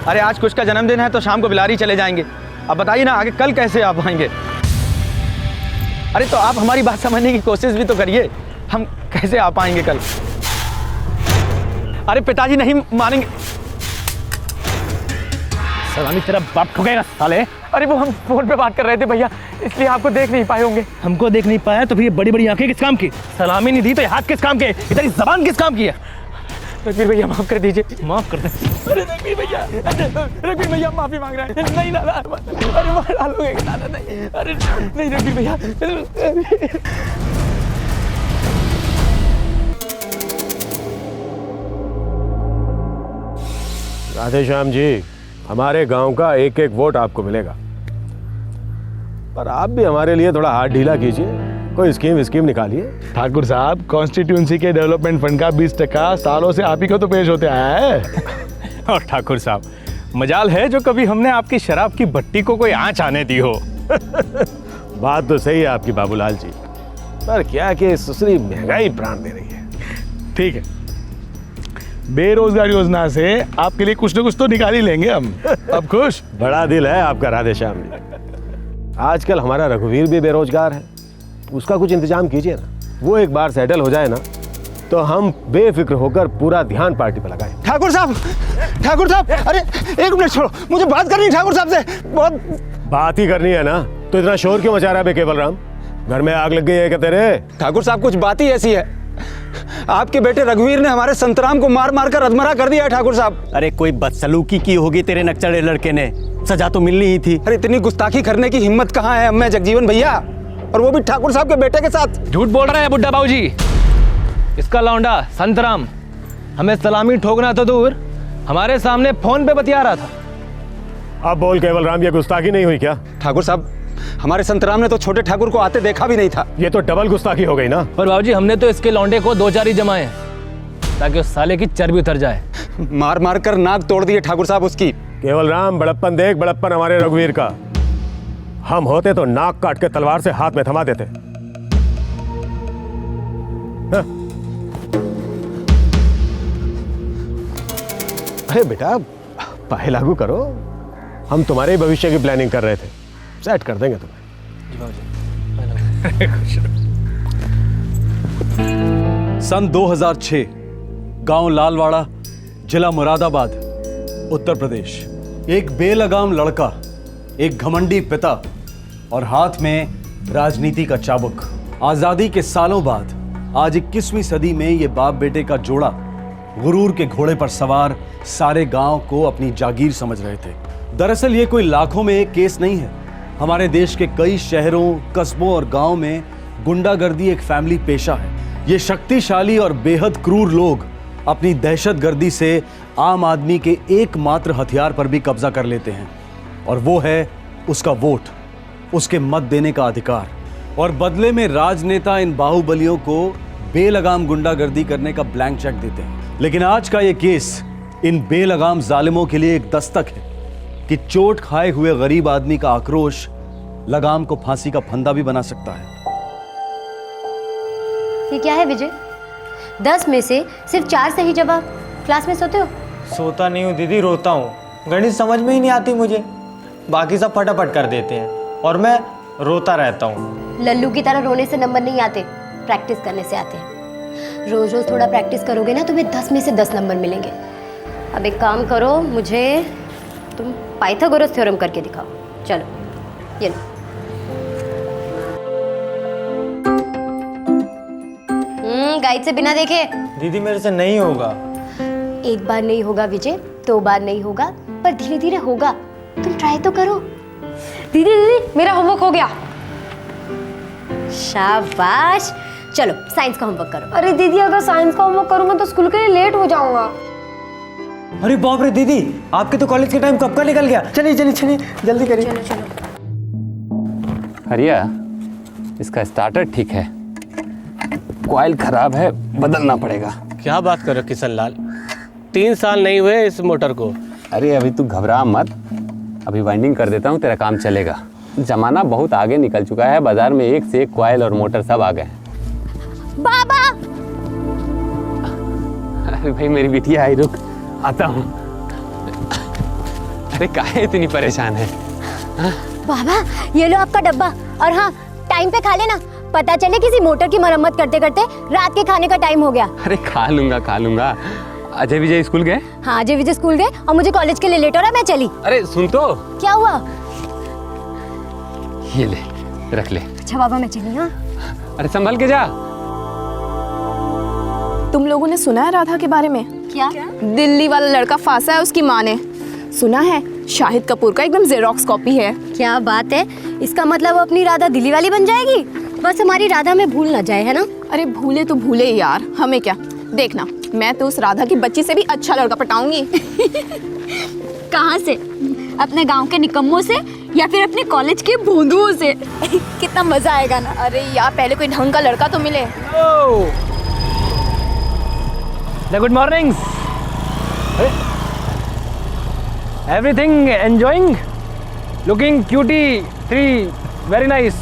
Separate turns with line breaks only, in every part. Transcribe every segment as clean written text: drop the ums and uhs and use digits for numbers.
अरे आज कुछ का जन्मदिन है तो शाम को बिलारी चले जाएंगे। अब बताइए ना आगे कल कैसे आ पाएंगे? अरे तो आप हमारी बात समझने की कोशिश भी तो करिए, हम कैसे आ पाएंगे कल? अरे पिताजी नहीं मानेंगे।
सलामी तेरा बाप ठुकेगा साले।
अरे वो हम फोन पे बात कर रहे थे भैया, इसलिए आपको देख नहीं पाए होंगे।
हमको देख नहीं पाया तो फिर ये बड़ी बड़ी आंखें किस काम की? सलामी नहीं दी तो ये हाथ किस काम के? इतनी जबान किस काम की है?
रणबीर भैया माफ कर दीजिए।
माफ कर दे।
अरे रणबीर भैया माफी मांग रहा है। नहीं दादा, अरे मार डालोगे दादा, नहीं, अरे नहीं रणबीर भैया।
राधेश्याम जी, हमारे गांव का एक एक वोट आपको मिलेगा, पर आप भी हमारे लिए थोड़ा हाथ ढीला कीजिए, कोई स्कीम निकालिए।
ठाकुर साहब, कॉन्स्टिट्यूंसी के डेवलपमेंट फंड का 20% सालों से आप ही को तो पेश होते आया है।
और ठाकुर साहब, मजाल है जो कभी हमने आपकी शराब की भट्टी को कोई आंच आने दी हो।
बात तो सही है आपकी बाबूलाल जी, पर क्या कि सुसरी महंगाई प्राण दे रही है।
ठीक है, बेरोजगार योजना से आपके लिए कुछ न कुछ तो निकाल ही लेंगे हम। अब खुश?
बड़ा दिल है आपका राधेश्याम जी। आजकल हमारा रघुवीर भी बेरोजगार है, उसका कुछ इंतजाम कीजिए ना। वो एक बार सेटल हो जाए ना तो हम बेफिक्र होकर पूरा ध्यान पार्टी पर लगाएं।
ठाकुर साहब, अरे एक मिनट छोड़ो, मुझे बात करनी है ठाकुर साहब से। बहुत
बात ही करनी है ना, तो इतना शोर क्यों मचा रहा है बे केवल राम? घर में आग लग गई है क्या तेरे?
ठाकुर साहब कुछ बात ही ऐसी है, आपके बेटे रघुवीर ने हमारे संतराम को मार मार कर अधमरा कर दिया है ठाकुर साहब।
अरे कोई बदसलूकी की होगी तेरे नक्चड़े लड़के ने, सजा तो मिलनी ही थी।
अरे इतनी गुस्ताखी करने की हिम्मत कहाँ है अम्मे जगजीवन भैया, और वो भी ठाकुर साहब के बेटे के साथ।
झूठ बोल रहा है बुड्ढा बाबूजी। इसका लौंडा संतराम हमें सलामी ठोकना तो दूर, हमारे सामने फोन पे बतिया रहा था।
अब बोल केवल राम, ये गुस्ताखी नहीं हुई क्या?
ठाकुर साहब, हमारे संतराम ने तो छोटे ठाकुर को आते देखा भी नहीं था।
ये तो डबल गुस्ताखी हो गई ना।
पर बाबूजी हमने तो इसके लौंडे को 2-4 ही जमाए ताकि उस साले की चर्बी उतर जाए।
मार मार कर नाक तोड़ दिए ठाकुर साहब उसकी।
केवल राम, बड़प्पन देख, बड़प्पन हमारे रघुवीर का। हम होते तो नाक काट के तलवार से हाथ में थमा देते। हाँ। अरे बेटा पाए लागू करो, हम तुम्हारे ही भविष्य की प्लानिंग कर रहे थे, सेट कर देंगे तुम्हें।
सन 2006, गांव लालवाड़ा, जिला मुरादाबाद, उत्तर प्रदेश। एक बेलगाम लड़का, एक घमंडी पिता और हाथ में राजनीति का चाबुक। आजादी के सालों बाद आज 21वीं सदी में ये बाप बेटे का जोड़ा गुरूर के घोड़े पर सवार सारे गांव को अपनी जागीर समझ रहे थे। दरअसल ये कोई लाखों में एक केस नहीं है। हमारे देश के कई शहरों, कस्बों और गांव में गुंडागर्दी एक फैमिली पेशा है। ये शक्तिशाली और बेहद क्रूर लोग अपनी दहशतगर्दी से आम आदमी के एकमात्र हथियार पर भी कब्जा कर लेते हैं, और वो है उसका वोट, उसके मत देने का अधिकार। और बदले में राजनेता इन बाहुबलियों को बेलगाम गुंडागर्दी करने का ब्लैंक चेक देते हैं। लेकिन आज का ये केस इन बेलगाम जालिमों के लिए एक दस्तक है कि चोट खाए हुए गरीब आदमी का आक्रोश लगाम को फांसी का फंदा भी बना सकता है।
ये क्या है विजय? 10 में से सिर्फ 4 सही जवाब। क्लास में सोते हो?
सोता नहीं हूँ दीदी, रोता हूँ। गणित समझ में ही नहीं आती मुझे, बाकी सब फटाफट कर देते हैं और मैं रोता रहता हूँ।
लल्लू की तरह रोने से नंबर नहीं आते, प्रैक्टिस करने से आते हैं। रोज रोज थोड़ा प्रैक्टिस करोगे ना, तुम्हें 10 में से 10 नंबर मिलेंगे। अब एक काम करो, मुझे तुम पाइथागोरस थ्योरम करके दिखाओ। चलो ये लो। गाइड से बिना देखे।
दीदी मेरे से नहीं होगा।
एक बार नहीं होगा विजय, 2 बार नहीं होगा, पर धीरे धीरे होगा। तुम ट्राई तो करो।
दीदी मेरा होमवर्क हो गया।
शाबाश। चलो साइंस का होमवर्क करो।
अरे दीदी अगर साइंस का होमवर्क करूंगा तो स्कूल के लिए लेट हो जाऊंगा।
अरे बाप रे दीदी, आपके तो कॉलेज के टाइम कब का निकल गया। चलिए जल्दी करिए।
चलो।
हरिया, इसका स्टार्टर ठीक है, कॉइल खराब है, बदलना पड़ेगा।
क्या बात कर रहे हो किशन लाल, 3 साल नहीं हुए इस मोटर को।
अरे अभी तू घबरा मत, अभी वाइंडिंग कर देता हूँ, तेरा काम चलेगा। जमाना बहुत आगे निकल चुका है, बाजार में एक से एक कॉइल और मोटर सब आ गए हैं।
बाबा!
अरे भाई मेरी बिटिया आई, रुक आता हूँ। अरे काहे इतनी परेशान है?
बाबा ये लो आपका डब्बा, और हाँ टाइम पे खा लेना, पता चले किसी मोटर की मरम्मत करते करते रात के खाने का टाइम हो गया।
अरे खा लूंगा खा लूंगा। अजय विजय स्कूल गए?
हाँ अजय विजय स्कूल गए और मुझे कॉलेज के लिए लेट हो रहा है, मैं चली।
अरे सुन तो,
क्या हुआ?
ये ले रख ले।
अच्छा बाबा मैं चली। हाँ
अरे संभल के जा।
तुम लोगों ने सुना है राधा के बारे में?
क्या?
दिल्ली वाला लड़का फांसा है उसकी माँ ने। सुना है शाहिद कपूर का एकदम जेरोक्स कॉपी है।
क्या बात है, इसका मतलब वो अपनी राधा दिल्ली वाली बन जाएगी। बस हमारी राधा में भूल ना जाए, है ना?
अरे भूले तो भूले यार, हमें क्या। देखना मैं तो उस राधा की बच्ची से भी अच्छा लड़का पटाऊंगी।
कहाँ से? अपने गांव के निकम्मों से या फिर अपने कॉलेज के भोंदुओं से? कितना मजा आएगा ना।
अरे यार पहले कोई ढंग का लड़का तो मिले।
Good morning. Everything enjoying, looking cutie 3, very nice.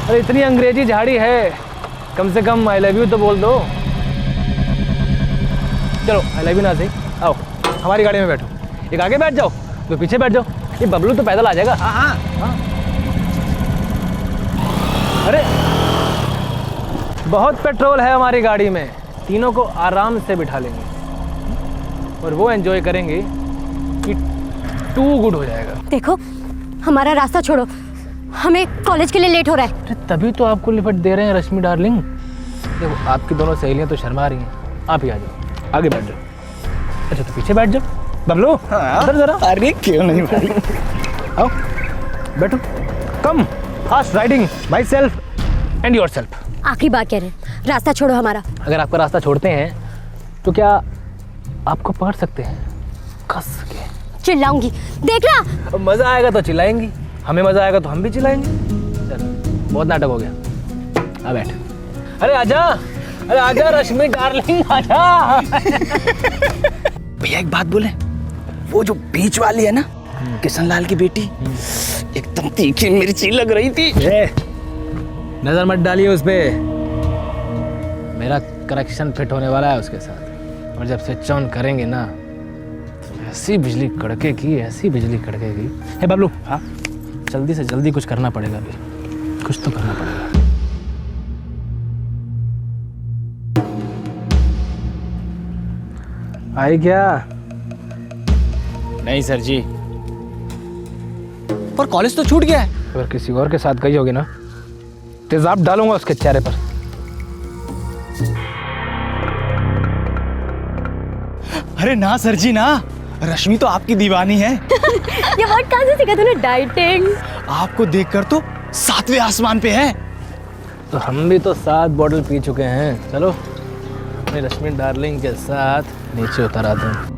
अरे इतनी अंग्रेजी झाड़ी है, कम से कम आई लव यू तो बोल दो। चलो आई लव यू ना सही, आओ हमारी गाड़ी में बैठो। एक आगे बैठ जाओ, तो पीछे बैठ जाओ। ये बबलू तो पैदल आ जाएगा। हाँ। अरे बहुत पेट्रोल है हमारी गाड़ी में, तीनों को आराम से बिठा लेंगे और वो एंजॉय करेंगे कि टू गुड हो जाएगा।
देखो हमारा रास्ता छोड़ो, हमें कॉलेज के लिए लेट हो रहा है।
अरे तभी तो आपको लिपट दे रहे हैं रश्मि डार्लिंग। देखो आपकी दोनों सहेलियां तो शर्मा रही हैं, आप ही आ जाओ, आगे बैठ जाओ। अच्छा तो पीछे बैठ जाओ। बबलू इधर जरा।
अरे क्यों नहीं भाई,
आओ बैठो। Come fast riding my self and your self.
आखिरी बार कह रहे हैं, रास्ता छोड़ो हमारा।
अगर आपका रास्ता छोड़ते हैं तो क्या आपको पकड़ सकते हैं कस के?
चिल्लाऊंगी, देखना।
मजा आएगा तो चिल्लाएंगी, हमें मजा आएगा तो हम भी चिल्लाएंगे। चल बहुत नाटक हो गया, आ बैठ। अरे आजा, अरे आजा रश्मि डार्लिंग आजा।
भैया एक बात बोले, वो जो बीच वाली है ना किशन लाल की बेटी, एकदम तीखी मिर्ची लग रही थी।
नजर मत डालिए उस पे, मेरा करेक्शन फिट होने वाला है उसके साथ। और जब स्विच ऑन करेंगे ना तो ऐसी बिजली कड़केगी, ऐसी बिजली कड़केगी। हे बबलू, हाँ जल्दी से जल्दी कुछ करना पड़ेगा, अभी कुछ तो करना पड़ेगा। आई क्या?
नहीं सर जी, पर कॉलेज तो छूट गया है।
अगर किसी और के साथ गई होगी ना तेजाब डालूंगा उसके चेहरे पर।
अरे ना सर जी ना, रश्मि तो आपकी दीवानी है।
ये वर्ड कहाँ से सीखा तूने? डाइटिंग।
आपको देखकर तो 7वें आसमान पे है।
तो हम भी तो 7 बॉटल पी चुके हैं। चलो अपनी रश्मि डार्लिंग के साथ नीचे उतर आते हैं।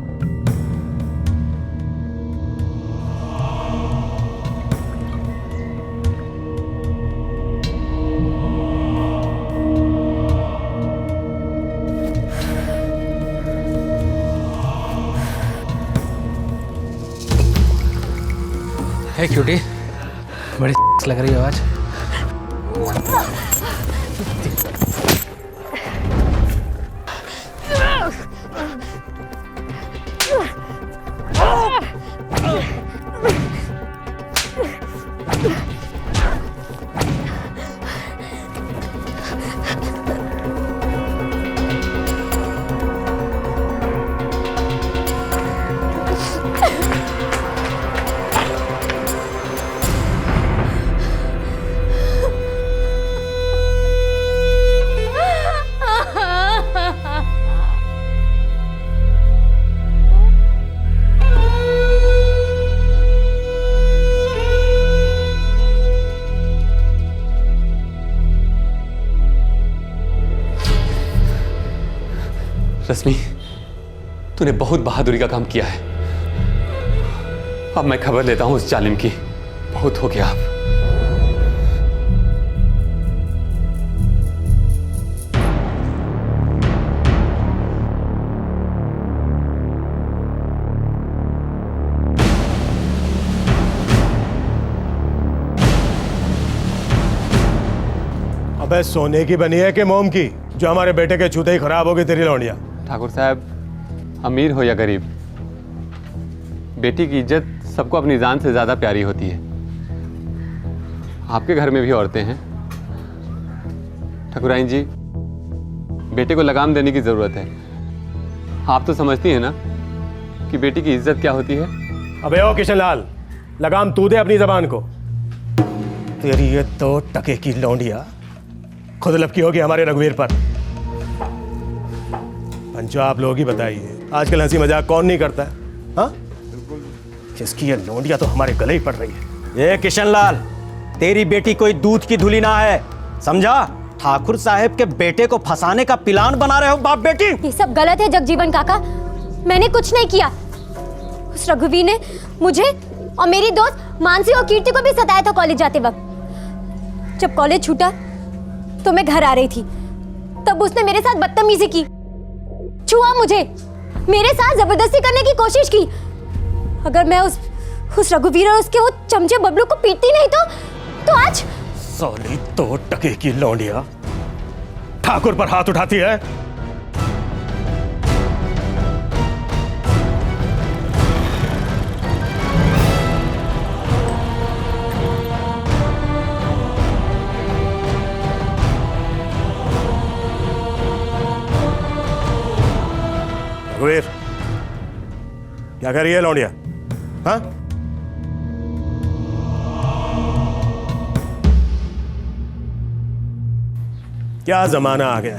हे क्यूटी, बड़ी लग रही है आवाज।
रश्मि, तूने बहुत बहादुरी का काम किया है। अब मैं खबर लेता हूं उस जालिम की। बहुत हो गया अब।
अबे सोने की बनी है कि मोम की, जो हमारे बेटे के छूते ही खराब हो गई तेरी लौंडिया?
ठाकुर साहब, अमीर हो या गरीब, बेटी की इज्जत सबको अपनी जान से ज़्यादा प्यारी होती है। आपके घर में भी औरतें हैं। ठाकुराइन जी, बेटे को लगाम देने की ज़रूरत है। आप तो समझती हैं ना कि बेटी की इज्जत क्या होती है।
अबे ओ किशनलाल, लगाम तू दे अपनी जबान को। तेरी ये 2 टके की लौंडिया खुद लपकी होगी हमारे रघुवीर पर। पंचो, आप लोग ही बताइए, आजकल हंसी मजाक कौन नहीं करता है? हाँ, किसकी ये लौंडिया तो हमारे गले ही पड़ रही है।
ये किशनलाल, तेरी बेटी कोई दूध की धुली ना है, समझा? ठाकुर साहब के बेटे को फंसाने का प्लान बना रहे हो बाप बेटी।
ये सब गलत है जगजीवन काका, मैंने कुछ नहीं किया। उस रघुवीर ने मुझे और मेरी दोस्त मानसी और कीर्ति को भी सताया था कॉलेज जाते वक्त। जब कॉलेज छूटा तो मैं घर आ रही थी, तब उसने मेरे साथ बदतमीजी की, छुआ मुझे, मेरे साथ जबरदस्ती करने की कोशिश की। अगर मैं उस रघुवीर और उसके वो चमचे बबलू को पीटती नहीं तो आज।
साली 2 टके की लौंडिया ठाकुर पर हाथ उठाती है। रघुवीर, क्या कर रही है लौंडिया? हाँ, क्या जमाना आ गया,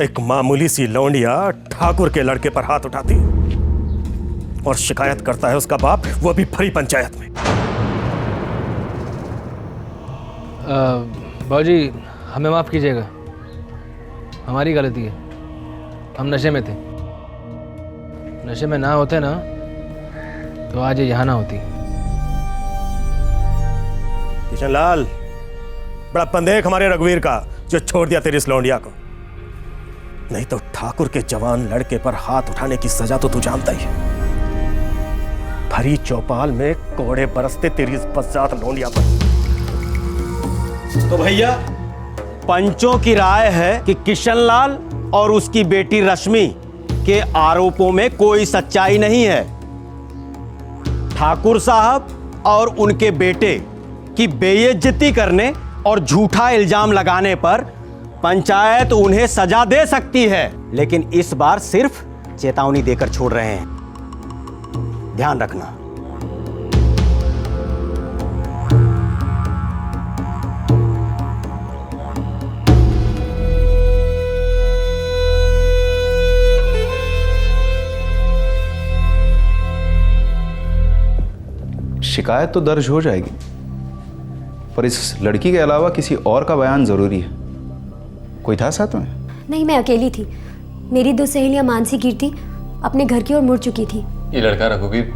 एक मामूली सी लौंडिया ठाकुर के लड़के पर हाथ उठाती है और शिकायत करता है उसका बाप, वो भी भरी पंचायत में।
बाबूजी, हमें माफ़ कीजिएगा, हमारी गलती है, हम नशे में थे। नशे में ना होते ना तो आज ये यहाँ ना होती।
किशनलाल, बड़ा पंदेख हमारे रघुवीर का जो छोड़ दिया तेरी इस लौंडिया को। नहीं तो ठाकुर के जवान लड़के पर हाथ उठाने की सजा तो तू जानता ही है। भरी चौपाल में कोड़े बरसते तेरी इस बदजात लौंडिया पर।
तो भैया, पंचों की राय है कि किशनलाल और उसकी बेटी रश्मि के आरोपों में कोई सच्चाई नहीं है। ठाकुर साहब और उनके बेटे की बेइज्जती करने और झूठा इल्जाम लगाने पर पंचायत उन्हें सजा दे सकती है, लेकिन इस बार सिर्फ चेतावनी देकर छोड़ रहे हैं, ध्यान रखना।
शिकायत तो दर्ज हो जाएगी, पर इस लड़की के अलावा किसी और का बयान जरूरी है। कोई था साथ में?
नहीं, मैं अकेली थी। मेरी 2 सहेलियां मानसी कीर्ति अपने घर की ओर मुड़ चुकी थी।
ये लड़का रघुवीर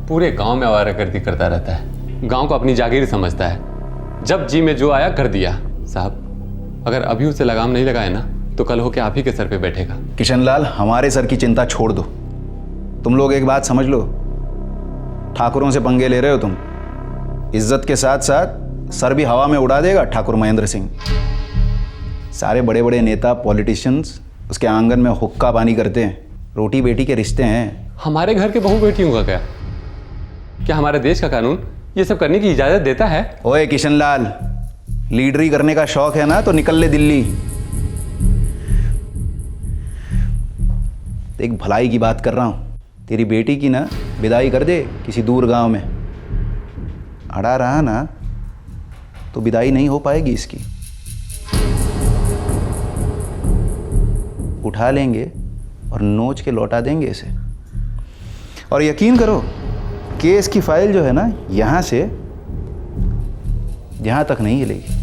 पूरे गांव में आवारागर्दी करता रहता है, गांव को अपनी जागीर समझता है। जब जी में जो आया कर दिया। साहब, अगर अभी उसे लगाम नहीं लगाए ना तो कल होके आप ही के सर पे बैठेगा।
किशनलाल, हमारे सर की चिंता छोड़ दो। तुम लोग एक बात समझ लो, ठाकुरों से पंगे ले रहे हो तुम। इज्जत के साथ साथ सर भी हवा में उड़ा देगा ठाकुर महेंद्र सिंह। सारे बड़े बड़े नेता, पॉलिटिशियंस उसके आंगन में हुक्का पानी करते हैं। रोटी बेटी के रिश्ते हैं।
हमारे घर के बहू बेटियों का क्या हमारे देश का कानून ये सब करने की इजाजत देता है?
ओए किशनलाल, लीडरी करने का शौक है ना तो निकल ले दिल्ली। एक भलाई की बात कर रहा हूं, तेरी बेटी की ना विदाई कर दे किसी दूर गांव में। अड़ा रहा ना तो विदाई नहीं हो पाएगी इसकी। उठा लेंगे और नोच के लौटा देंगे इसे। और यकीन करो, केस की फाइल जो है ना यहां से यहां तक नहीं हिलेगी।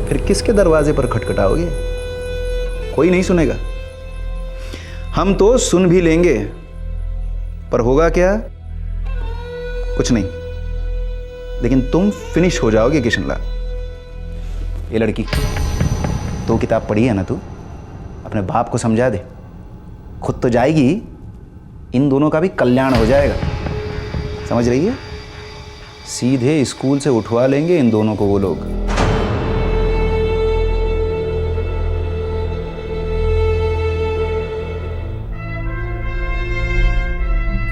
फिर किसके दरवाजे पर खटखटाओगे? कोई नहीं सुनेगा। हम तो सुन भी लेंगे, पर होगा क्या? कुछ नहीं। लेकिन तुम फिनिश हो जाओगे किशनलाल। ये लड़की, तो किताब पढ़ी है ना तू? अपने बाप को समझा दे, खुद तो जाएगी, इन दोनों का भी कल्याण हो जाएगा। समझ रही है? सीधे स्कूल से उठवा लेंगे इन दोनों को वो लोग।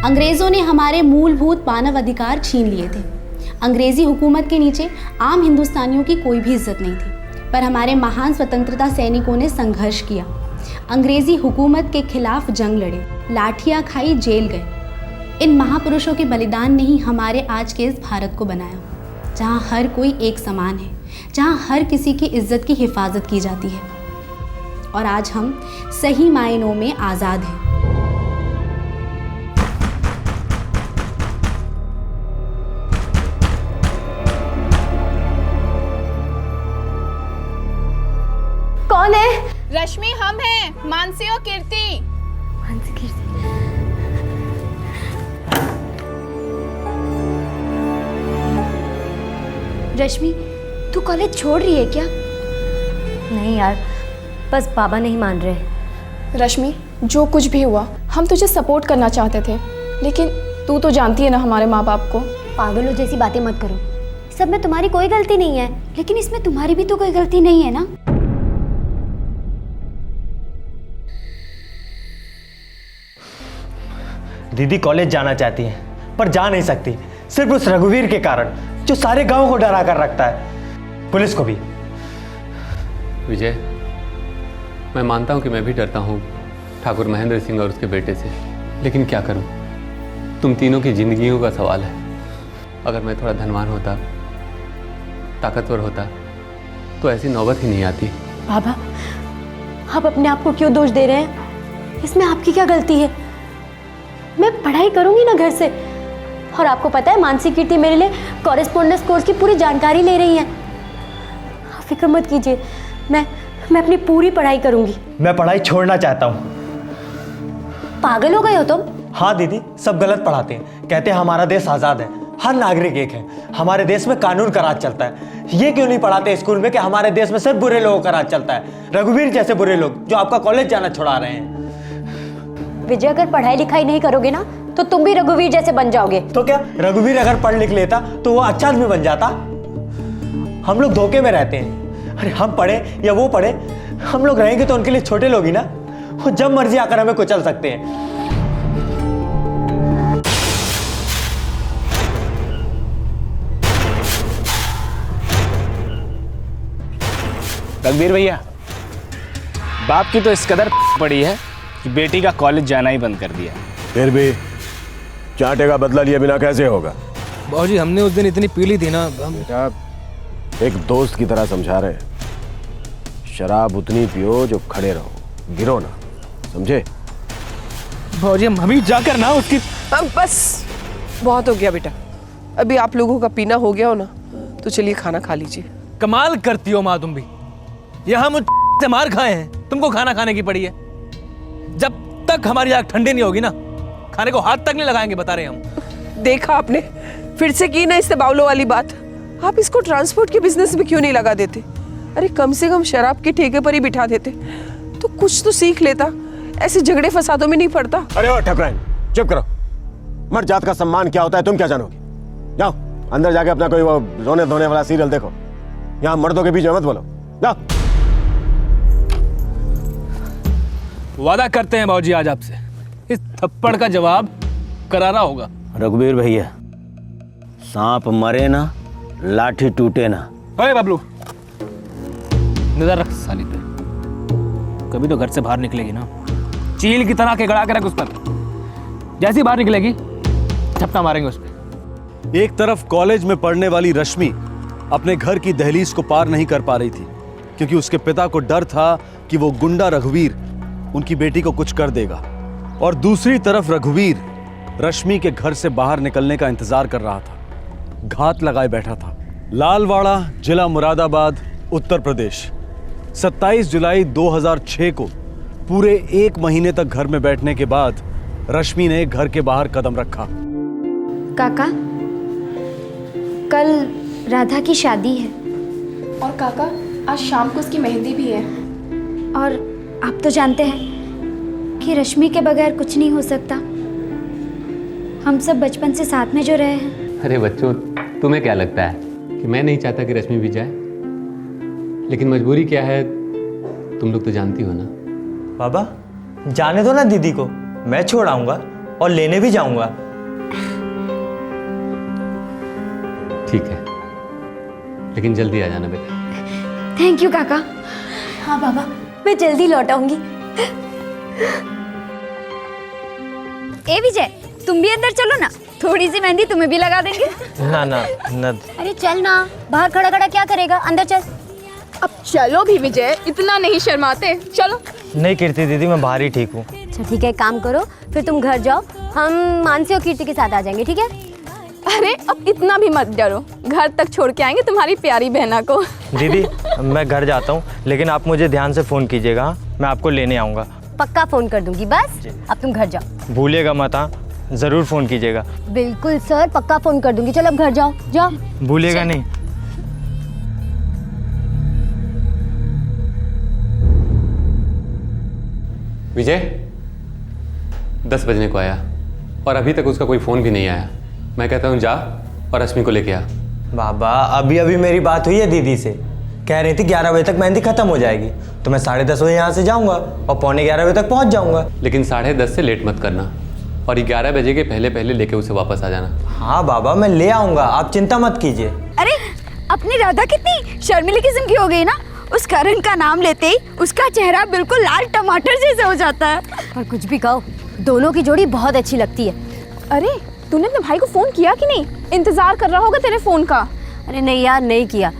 अंग्रेज़ों ने हमारे मूलभूत मानव अधिकार छीन लिए थे। अंग्रेज़ी हुकूमत के नीचे आम हिंदुस्तानियों की कोई भी इज्जत नहीं थी, पर हमारे महान स्वतंत्रता सैनिकों ने संघर्ष किया, अंग्रेज़ी हुकूमत के खिलाफ जंग लड़े, लाठियाँ खाई, जेल गए। इन महापुरुषों के बलिदान ने ही हमारे आज के इस भारत को बनाया, जहाँ हर कोई एक समान है, जहाँ हर किसी की इज्जत की हिफाजत की जाती है, और आज हम सही मायनों में आज़ाद हैं।
कौन है?
रश्मि, हम हैं, मानसी और कीर्ति।
मानसी, कीर्ति। रश्मि, तू कॉलेज छोड़ रही है क्या? नहीं यार, बस बाबा नहीं मान रहे।
रश्मि, जो कुछ भी हुआ हम तुझे सपोर्ट करना चाहते थे, लेकिन तू तो जानती है ना हमारे माँ बाप को।
पागलों जैसी बातें मत करो, सब में तुम्हारी कोई गलती नहीं है, लेकिन इसमें तुम्हारी भी तो कोई गलती नहीं है ना।
दीदी कॉलेज जाना चाहती है पर जा नहीं सकती, सिर्फ उस रघुवीर के कारण जो सारे गांव को डरा कर रखता है, पुलिस को भी।
विजय, मैं मानता हूं कि मैं भी डरता हूं ठाकुर महेंद्र सिंह और उसके बेटे से, लेकिन क्या करूं, तुम तीनों की जिंदगियों का सवाल है। अगर मैं थोड़ा धनवान होता, ताकतवर होता, तो ऐसी नौबत ही नहीं आती।
बाबा, आप अपने आप को क्यों दोष दे रहे हैं? इसमें आपकी क्या गलती है? मैं पढ़ाई करूंगी ना घर से, और आपको पता है मानसी कीर्ति मेरे लिए कॉरेस्पॉन्डेंस कोर्स की पूरी जानकारी ले रही है। आप फिक्र मत कीजिए, मैं अपनी पूरी पढ़ाई करूंगी।
मैं पढ़ाई छोड़ना चाहता हूँ।
पागल हो गए हो तुम?
हाँ दीदी, सब गलत पढ़ाते हैं, कहते हैं हमारा देश आज़ाद है, हर नागरिक एक है, हमारे देश में कानून का राज चलता है। ये क्यों नहीं पढ़ाते स्कूल में कि हमारे देश में सिर्फ बुरे लोगों का राज चलता है, रघुवीर जैसे बुरे लोग जो आपका कॉलेज जाना छुड़ा रहे हैं।
विजय, अगर पढ़ाई लिखाई नहीं करोगे ना तो तुम भी रघुवीर जैसे बन जाओगे।
तो क्या रघुवीर अगर पढ़ लिख लेता तो वो अच्छा आदमी बन जाता? हम लोग धोखे में रहते हैं। अरे हम पढ़े या वो पढ़े, हम लोग रहेंगे तो उनके लिए छोटे लोग ही ना, वो जब मर्जी आकर हमें कुचल सकते हैं।
रघुवीर भैया, बाप की तो इस कदर पड़ी है कि बेटी का कॉलेज जाना ही बंद कर दिया।
फिर भी चांटे का बदला लिए बिना कैसे होगा?
बाबूजी, हमने उस दिन इतनी पी ली थी ना।
बेटा, एक दोस्त की तरह समझा रहे हैं, शराब उतनी पियो जो खड़े रहो, गिरो ना, समझे?
बाबूजी, हम अभी जाकर ना उसकी।
अब बस बहुत हो गया बेटा, अभी आप लोगों का पीना हो गया हो ना, तो चलिए खाना खा लीजिए।
कमाल करती हो माँ तुम भी, यहाँ मुझ से मार खाए हैं, तुमको खाना खाने की पड़ी है। जब तक हमारी आग ठंडी नहीं होगी ना, खाने को हाथ तक नहीं लगाएंगे, बता रहे हम।
देखा आपने, फिर से की ना इससे बावलों वाली बात। आप इसको ट्रांसपोर्ट के बिजनेस में क्यों नहीं लगा देते? अरे कम से कम शराब के ठेके पर ही बिठा देते तो कुछ तो सीख लेता, ऐसे झगड़े फसादों में नहीं पड़ता।
अरे ओ ठकुराइन, चुप करो। मर्द जात का सम्मान क्या होता है तुम क्या जानोगी? जाओ अंदर जाके अपना कोई वो रोने धोने वाला सीरियल देखो, यहाँ मर्दों के बीच में मत बोलो, जाओ।
वादा करते हैं बाबूजी आज आपसे, इस थप्पड़ का जवाब करारा होगा।
रघुवीर भैया, सांप मरे ना, लाठी टूटे ना।
अरे बबलू, नजर रख साली पे, कभी तो घर से बाहर निकलेगी ना, चील की तरह के गड़ा के रख उस पर, जैसी बाहर निकलेगी झपटा मारेंगे उस पर।
एक तरफ कॉलेज में पढ़ने वाली रश्मि अपने घर की दहलीज को पार नहीं कर पा रही थी, क्योंकि उसके पिता को डर था कि वो गुंडा रघुवीर उनकी बेटी को कुछ कर देगा, और दूसरी तरफ रघुवीर रश्मि के घर से बाहर निकलने का इंतजार कर रहा था, घात लगाए बैठा था। लालवाड़ा, जिला मुरादाबाद, उत्तर प्रदेश। 27 जुलाई 2006 को पूरे 1 महीने तक घर में बैठने के बाद रश्मि ने घर के बाहर कदम रखा।
काका, कल राधा की शादी है।
और काका, आज शाम को उसकी मेहंदी भी है।
और आप तो जानते हैं कि रश्मि के बगैर कुछ नहीं हो सकता। हम सब बचपन से साथ में जो रहे हैं।
अरे बच्चों, तुम्हें क्या लगता है कि मैं नहीं चाहता कि रश्मि भी जाए? लेकिन मजबूरी क्या है तुम लोग तो जानती हो ना।
बाबा, जाने दो ना दीदी को, मैं छोड़ आऊंगा। और लेने भी जाऊंगा।
ठीक है, लेकिन जल्दी आ जाना बेटा।
थैंक यू काका।
हाँ बाबा, मैं जल्दी लौट आऊंगी।
ए विजय, तुम भी अंदर चलो ना, थोड़ी सी मेहंदी तुम्हें भी लगा देंगे।
ना ना ना।
अरे चल ना, बाहर खड़ा खड़ा क्या करेगा, अंदर चल।
अब चलो भी विजय, इतना नहीं शर्माते, चलो।
नहीं कीर्ति दीदी, मैं बाहर ही ठीक हूँ।
अच्छा ठीक है, काम करो, फिर तुम घर जाओ, हम मानसी और कीर्ति के साथ आ जाएंगे, ठीक है?
अरे अब इतना भी मत डरो, घर तक छोड़ के आएंगे तुम्हारी प्यारी बहना को।
दीदी मैं घर जाता हूँ, लेकिन आप मुझे ध्यान से फ़ोन कीजिएगा, मैं आपको लेने आऊँगा।
पक्का फोन कर दूंगी, बस अब तुम घर जाओ।
भूलिएगा मत, हाँ ज़रूर फ़ोन कीजिएगा।
बिल्कुल सर, पक्का फोन कर दूंगी। चलो अब घर जाओ, जाओ।
भूलिएगा नहीं।
विजय 10 बजने को आया और अभी तक उसका कोई फ़ोन भी नहीं आया। मैं कहता हूँ जा और रश्मि को लेके आ।
बाबा अभी अभी मेरी बात हुई है दीदी से, कह रही थी 11 बजे तक मेहंदी खत्म हो जाएगी, तो मैं 10:30 बजे यहाँ से जाऊँगा और 11:15 बजे तक पहुँच जाऊँगा।
लेकिन 10:30 से लेट मत करना और 11 बजे के पहले पहले लेके उसे वापस आ जाना।
हाँ बाबा मैं ले आऊँगा, आप चिंता मत कीजिए।
अरे अपनी राधा कितनी शर्मिली किस्म की हो गई ना, उस करण का नाम लेते ही उसका चेहरा बिल्कुल लाल टमाटर जैसा हो जाता है।
और कुछ भी कहो, दोनों की जोड़ी बहुत अच्छी लगती है।
अरे तूने अपने भाई को फोन किया कि नहीं? इंतजार कर रहा होगा तेरे फोन का।
अरे नहीं यार, नहीं किया।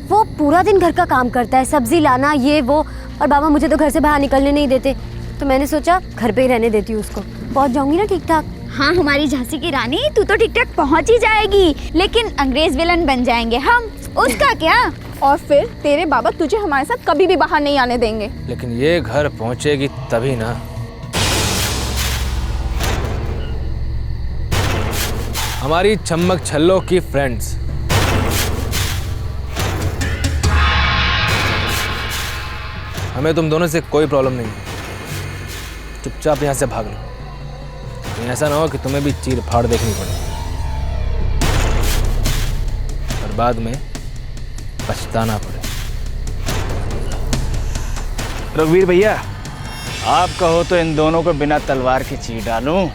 वो पूरा दिन घर का काम करता है, सब्जी लाना ये वो, और बाबा मुझे तो घर से बाहर निकलने नहीं देते, तो मैंने सोचा घर पे ही रहने देती हूँ उसको, पहुँच जाऊंगी ना ठीक ठाक।
हाँ हमारी झांसी की रानी, तू तो ठीक ठाक पहुँच ही जाएगी, लेकिन अंग्रेज विलन बन जाएंगे हम, उसका क्या?
और फिर तेरे बाबा तुझे हमारे साथ कभी भी बाहर नहीं आने देंगे।
लेकिन ये घर पहुंचेगी तभी ना। हमारी चम्मक छल्लों की फ्रेंड्स, हमें तुम दोनों से कोई प्रॉब्लम नहीं है, चुपचाप यहाँ से भाग लो। कहीं ऐसा ना हो कि तुम्हें भी चीर फाड़ देखनी पड़े और बाद में पछताना पड़े।
रघुवीर भैया, आप कहो तो इन दोनों को बिना तलवार के चीर डालूं।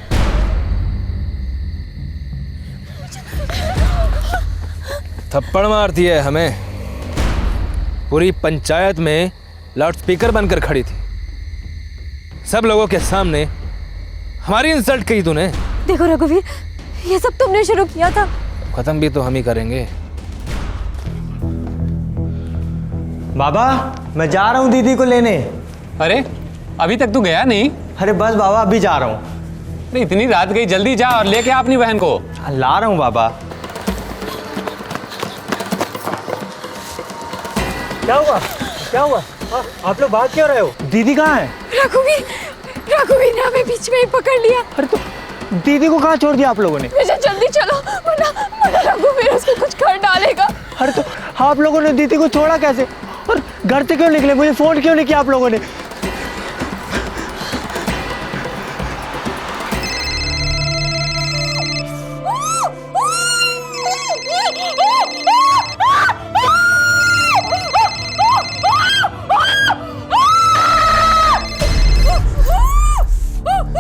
थप्पड़ मारती है हमें, पूरी पंचायत में लाउडस्पीकर बनकर खड़ी थी, सब लोगों के सामने हमारी इंसल्ट की तूने।
देखो रघुवीर, ये सब तुमने शुरू किया था,
खत्म भी तो हम ही करेंगे।
बाबा मैं जा रहा हूँ दीदी को लेने।
अरे अभी तक तू गया नहीं?
अरे बस बाबा अभी जा रहा हूँ।
अरे इतनी रात गई, जल्दी जा और लेके आ अपनी बहन को।
ला रहा हूँ बाबा। क्या हुआ, क्या हुआ? आप लोग भाग क्यों रहे हो? दीदी कहाँ है?
रघुवीर ने हमें बीच में ही पकड़ लिया।
अरे तो दीदी को कहाँ छोड़ दिया आप लोगों ने?
विजय जल्दी चलो, वरना रघुवीर उसको कुछ कर डालेगा।
अरे तो आप लोगों ने दीदी को छोड़ा कैसे और घर से क्यों निकले? मुझे फोन क्यों नहीं किया आप लोगों ने?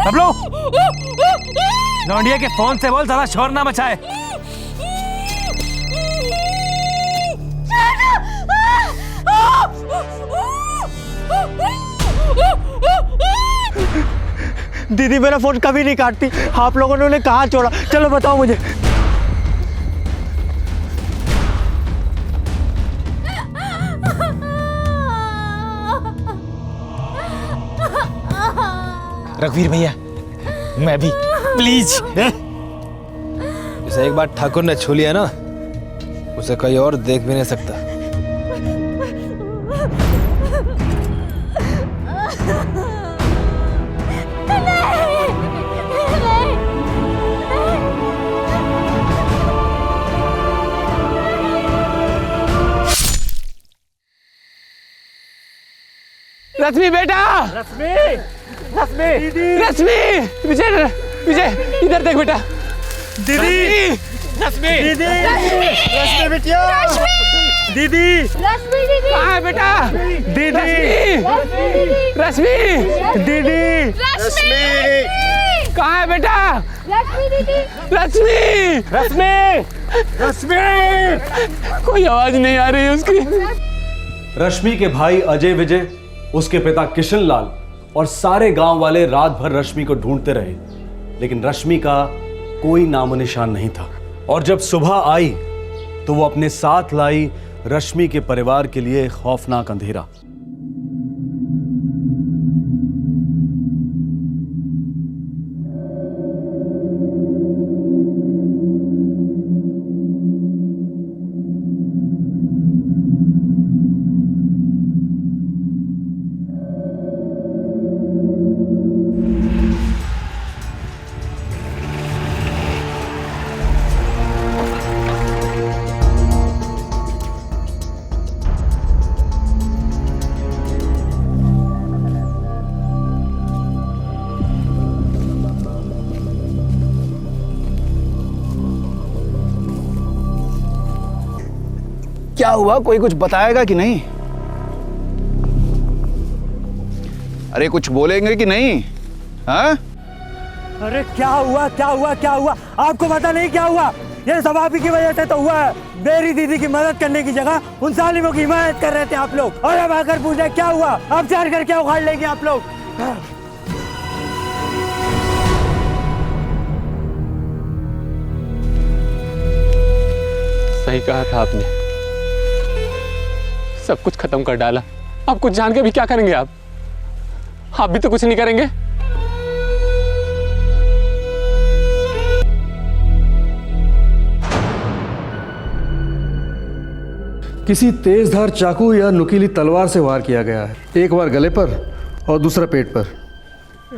सब लोग लौंडिया के फोन से बोल, ज्यादा शोर ना मचाए।
दीदी मेरा फोन कभी नहीं काटती, आप लोगों ने उन्हें कहाँ छोड़ा? चलो बताओ मुझे।
रघुवीर भैया, मैं भी प्लीज।
इसे एक बार ठाकुर ने छू लिया ना, उसे कोई और देख भी नहीं सकता।
रश्मि बेटा,
रश्मि,
रश्मि, विजय, विजय इधर देख बेटा।
दीदी,
रश्मि,
दीदी, रश्मि बिटिया, दीदी,
रश्मि दीदी,
कहाँ है बेटा?
दीदी,
रश्मि,
दीदी,
रश्मि,
कहाँ है बेटा?
रश्मि दीदी।
रश्मि!
रश्मि! रश्मि!
कोई आवाज नहीं आ रही है उसकी।
रश्मि के भाई अजय विजय, उसके पिता किशन लाल और सारे गांव वाले रात भर रश्मि को ढूंढते रहे, लेकिन रश्मि का कोई नामो निशान नहीं था। और जब सुबह आई तो वो अपने साथ लाई रश्मि के परिवार के लिए खौफनाक अंधेरा।
क्या हुआ, कोई कुछ बताएगा कि नहीं? अरे कुछ बोलेंगे कि नहीं? हाँ?
अरे क्या हुआ क्या हुआ क्या हुआ? आपको पता नहीं क्या हुआ? ये सब आप ही की वजह से तो हुआ है। मेरी दीदी की मदद करने की जगह उन जालिमों की हिमायत कर रहे थे आप लोग, और अब आकर पूछे क्या हुआ? अब चार कर क्या उखाड़ लेंगे आप लोग?
सही कहा था आपने, सब कुछ खत्म कर डाला। अब कुछ जान के भी क्या करेंगे आप भी तो कुछ नहीं करेंगे।
किसी तेजधार चाकू या नुकीली तलवार से वार किया गया है। एक बार गले पर और दूसरा पेट पर।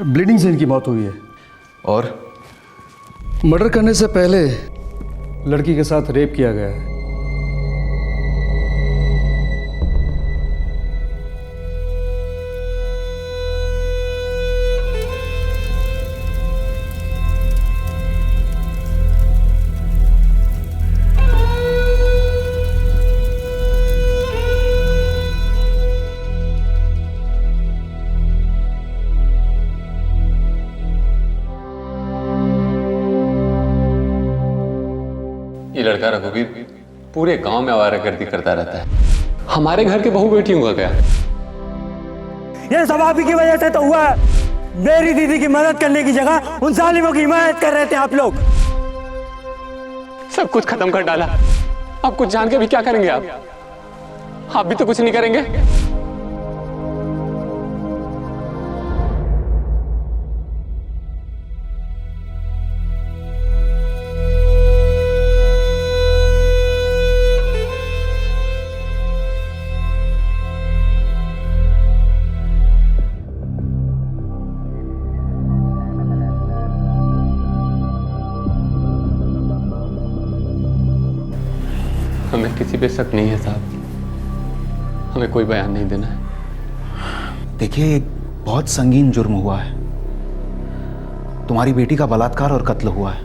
ब्लीडिंग से इनकी मौत हुई है।
और
मर्डर करने से पहले लड़की के साथ रेप किया गया है।
ये लड़का रघुवीर पूरे गांव में आवारागर्दी करता रहता है। हमारे घर के बहू बेटियों का क्या?
ये सब आप ही की वजह से तो हुआ है। मेरी दीदी की मदद करने की जगह उन जालिमों की हिमायत कर रहे थे आप लोग।
सब कुछ खत्म कर डाला। अब कुछ जान के भी क्या करेंगे आप भी तो कुछ नहीं करेंगे। हमें किसी पे शक नहीं है साहब, हमें कोई बयान नहीं देना है।
देखिए, एक बहुत संगीन जुर्म हुआ है। तुम्हारी बेटी का बलात्कार और कत्ल हुआ है।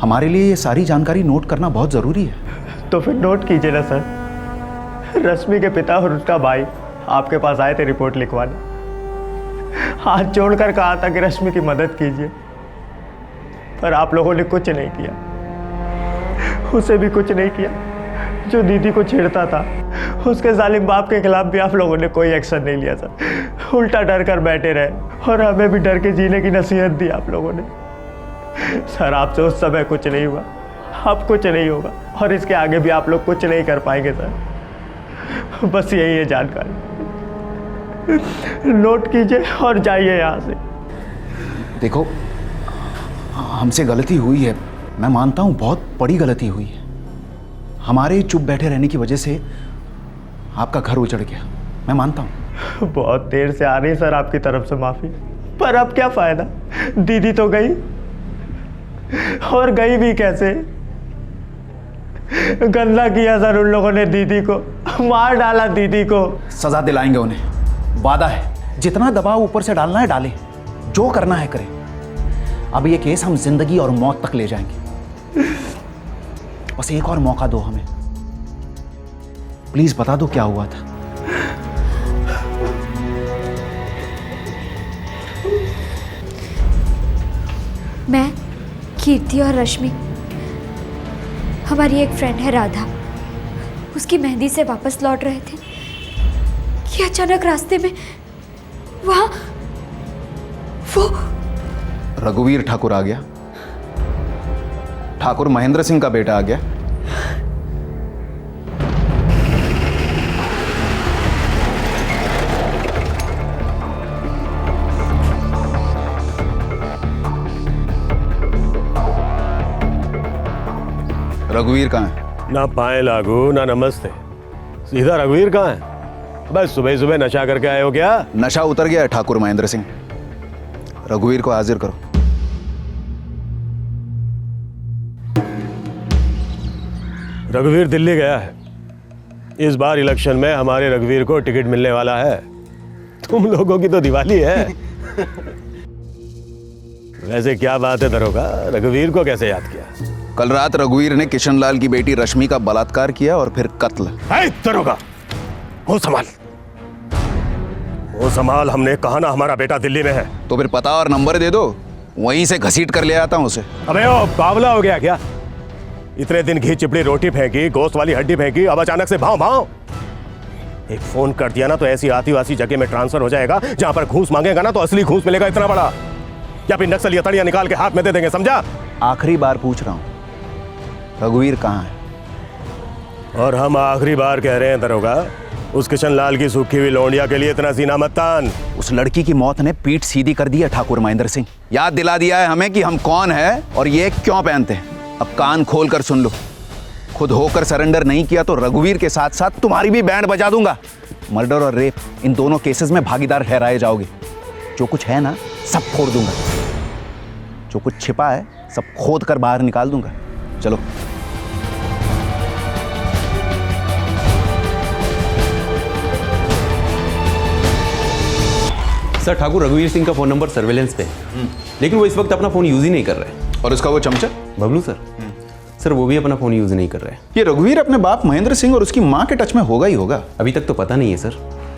हमारे लिए ये सारी जानकारी नोट करना बहुत जरूरी है।
तो फिर नोट कीजिए ना सर। रश्मि के पिता और उसका भाई आपके पास आए थे रिपोर्ट लिखवाने। हाथ जोड़कर कहा था कि रश्मि की मदद कीजिए, पर आप लोगों ने कुछ नहीं किया। उसे भी कुछ नहीं किया। जो दीदी को छेड़ता था, उसके जालिम बाप के खिलाफ भी आप लोगों ने कोई एक्शन नहीं लिया सर। उल्टा डर कर बैठे रहे और हमें भी डर के जीने की नसीहत दी आप लोगों ने। सर, आपसे उस समय कुछ नहीं हुआ, अब कुछ नहीं होगा, और इसके आगे भी आप लोग कुछ नहीं कर पाएंगे सर। बस यही है जानकारी। नोट कीजिए और जाइए यहाँ से।
देखो, हमसे गलती हुई है, मैं मानता हूँ, बहुत बड़ी गलती हुई है। हमारे चुप बैठे रहने की वजह से आपका घर उजड़ गया, मैं मानता हूँ।
बहुत देर से आ रही सर आपकी तरफ से माफी, पर अब क्या फायदा? दीदी तो गई, और गई भी कैसे? गंदा किया सर उन लोगों ने दीदी को, मार डाला दीदी को।
सजा दिलाएंगे उन्हें, वादा है। जितना दबाव ऊपर से डालना है डालें, जो करना है करें। अब ये केस हम जिंदगी और मौत तक ले जाएंगे। बस एक और मौका दो हमें। प्लीज बता दो क्या हुआ था।
मैं, कीर्ति और रश्मि, हमारी एक फ्रेंड है राधा, उसकी मेहंदी से वापस लौट रहे थे कि अचानक रास्ते में वहाँ वो
रघुवीर ठाकुर आ गया। ठाकुर महेंद्र सिंह का बेटा आ गया। रघुवीर कहाँ है?
ना पाए लागू ना नमस्ते, सीधा रघुवीर कहाँ है? बस सुबह सुबह नशा करके आए हो क्या?
नशा उतर गया है ठाकुर महेंद्र सिंह। रघुवीर को हाजिर करो।
रघुवीर दिल्ली गया है। इस बार इलेक्शन में हमारे रघुवीर को टिकट मिलने वाला है। तुम लोगों की तो दिवाली है। वैसे क्या बात है दरोगा, रघुवीर को कैसे याद किया?
कल रात रघुवीर ने किशनलाल की बेटी रश्मि का बलात्कार किया और फिर कत्ल।
दरोगा, वो संभाल, वो संभाल। हमने कहा ना हमारा बेटा दिल्ली में है।
तो फिर पता और नंबर दे दो, वहीं से घसीट कर ले आता हूं उसे।
अबे ओ बावला हो गया क्या? इतने दिन घी चिपड़ी रोटी फेंकी, गोश्त वाली हड्डी फेंकी, अब अचानक से भाव भाव। एक फोन कर दिया ना तो ऐसी आदिवासी जगह में ट्रांसफर हो जाएगा जहां पर घूस मांगेगा ना तो असली घूस मिलेगा इतना बड़ा, या फिर नक्सली हथौड़ियां निकाल के हाथ में दे देंगे, समझा?
आखिरी बार पूछ रहा हूं, रघुवीर कहाँ है?
और हम आखिरी बार कह रहे हैं दरोगा, उस किशनलाल की सूखी हुई लौंडिया के लिए इतना सीना मत तान।
उस लड़की की मौत ने पीठ सीधी कर दी है ठाकुर महेंद्र सिंह। याद दिला दिया है हमें कि हम कौन है और ये क्यों पहनते हैं। अब कान खोल कर सुन लो, खुद होकर सरेंडर नहीं किया तो रघुवीर के साथ साथ तुम्हारी भी बैंड बजा दूंगा। मर्डर और रेप, इन दोनों केसेस में भागीदार ठहराए जाओगे। जो कुछ है ना सब फोड़ दूंगा, जो कुछ छिपा है सब खोद कर बाहर निकाल दूंगा। चलो।
सर, ठाकुर रघुवीर सिंह का फोन नंबर सर्वेलेंस पे है, लेकिन वो इस वक्त अपना फोन यूज ही नहीं कर रहे।
और उसका वो चमचा
बबलू सर, सर वो भी अपना फोन यूज नहीं कर रहे।
ये रघुवीर अपने बाप महेंद्र सिंह और उसकी मां के टच में होगा ही होगा।
अभी तक तो पता नहीं है सर।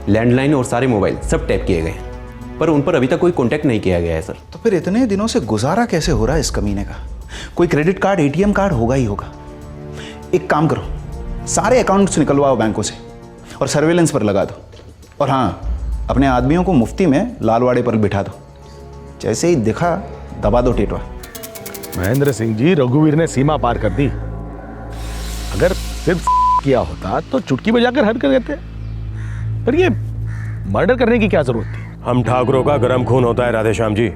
लैंडलाइन और सारे मोबाइल सब टैप किए गए हैं, पर उन पर अभी तक कोई कॉन्टैक्ट नहीं किया गया है सर।
तो फिर इतने दिनों से गुजारा कैसे हो रहा है इस कमीने का? कोई क्रेडिट कार्ड, एटीएम कार्ड होगा ही होगा। एक काम करो, सारे अकाउंट्स निकलवाओ बैंकों से और सर्वेलेंस पर लगा दो। और हाँ, अपने आदमियों को मुफ्ती में लालवाड़े पर बिठा दो। जैसे ही दिखा दबा दो टेटवा।
महेंद्र सिंह जी, रघुवीर ने सीमा पार कर दी। अगर सिर्फ किया होता तो चुटकी बजाकर हद कर देते, पर ये मर्डर करने की क्या जरूरत थी?
हम ठाकुरों का गर्म खून होता है राधेश्याम जी।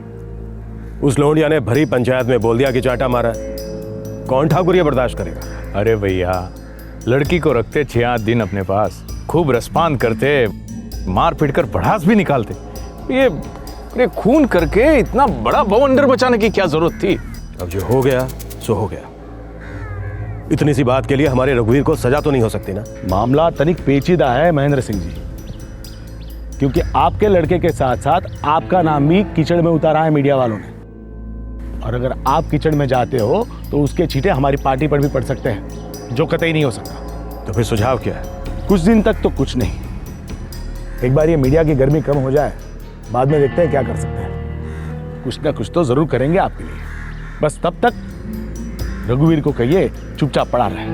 उस लोंडिया ने भरी पंचायत में बोल दिया कि चांटा मारा है। कौन ठाकुर ये बर्दाश्त करेगा?
अरे भैया, लड़की को रखते 6-8 दिन अपने पास, खूब रसपान करते, मार पीट कर भड़ास भी निकालते। ये खून करके इतना बड़ा बवंडर बचाने की क्या जरूरत थी?
अब जो हो गया सो हो गया। इतनी सी बात के लिए हमारे रघुवीर को सजा तो नहीं हो सकती ना?
मामला तनिक पेचीदा है महेंद्र सिंह जी, क्योंकि आपके लड़के के साथ साथ आपका नाम भी कीचड़ में उतारा है मीडिया वालों ने। और अगर आप कीचड़ में जाते हो तो उसके छींटे हमारी पार्टी पर भी पड़ सकते हैं, जो कतई नहीं हो सकता।
तो फिर सुझाव क्या है?
कुछ दिन तक तो कुछ नहीं, एक बार ये मीडिया की गर्मी कम हो जाए, बाद में देखते हैं क्या कर सकते हैं। कुछ ना कुछ तो जरूर करेंगे आपके लिए। बस तब तक रघुवीर को कहिए चुपचाप पड़ा रहे।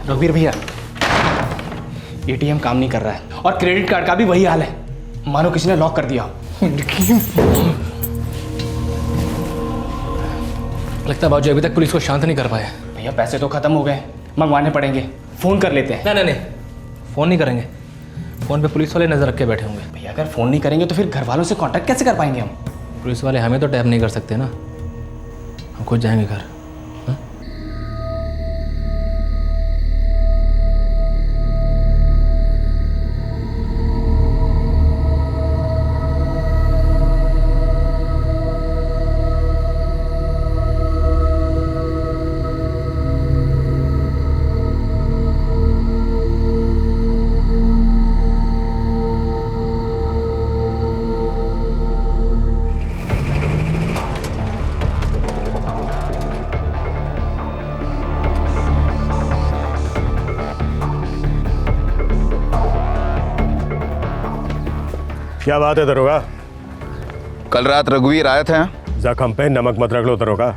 रघुवीर भैया, एटीएम काम नहीं कर रहा है और क्रेडिट कार्ड का भी वही हाल है, मानो किसी ने लॉक कर दिया।
लगता है बाबूजी अभी तक पुलिस को शांत नहीं कर पाए।
भैया पैसे तो खत्म हो गए, मंगवाने पड़ेंगे। फोन कर लेते हैं।
नहीं, फोन नहीं करेंगे। फोन पे पुलिस वाले नजर रख के बैठे होंगे।
भैया अगर फोन नहीं करेंगे तो फिर घर वालों से कांटेक्ट कैसे कर पाएंगे हम?
पुलिस वाले हमें तो टैप नहीं कर सकते ना, हम खुद जाएंगे घर।
क्या बात है दरोगा?
कल रात रघुवीर आया था यहाँ?
जख्म पे नमक मत रख लो दरोगा।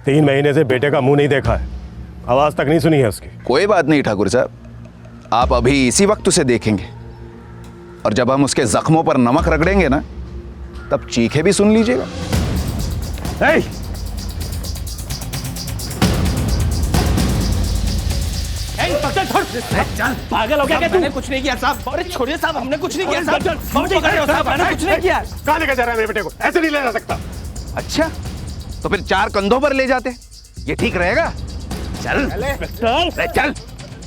3 महीने से बेटे का मुंह नहीं देखा है, आवाज तक नहीं सुनी है उसकी।
कोई बात नहीं ठाकुर साहब, आप अभी इसी वक्त उसे देखेंगे और जब हम उसके जख्मों पर नमक रगड़ेंगे ना, तब चीखे भी सुन लीजिएगा।
चल पागल हो गया क्या तू? मैंने कुछ नहीं किया साहब। अरे छोड़िए साहब, हमने कुछ नहीं किया साहब। मैंने कुछ नहीं किया।
कहाँ लेकर जा रहा है मेरे बेटे को? ऐसे नहीं ले जा सकता।
अच्छा, तो फिर 4 कंधों पर ले जाते, ये ठीक रहेगा? चल चल।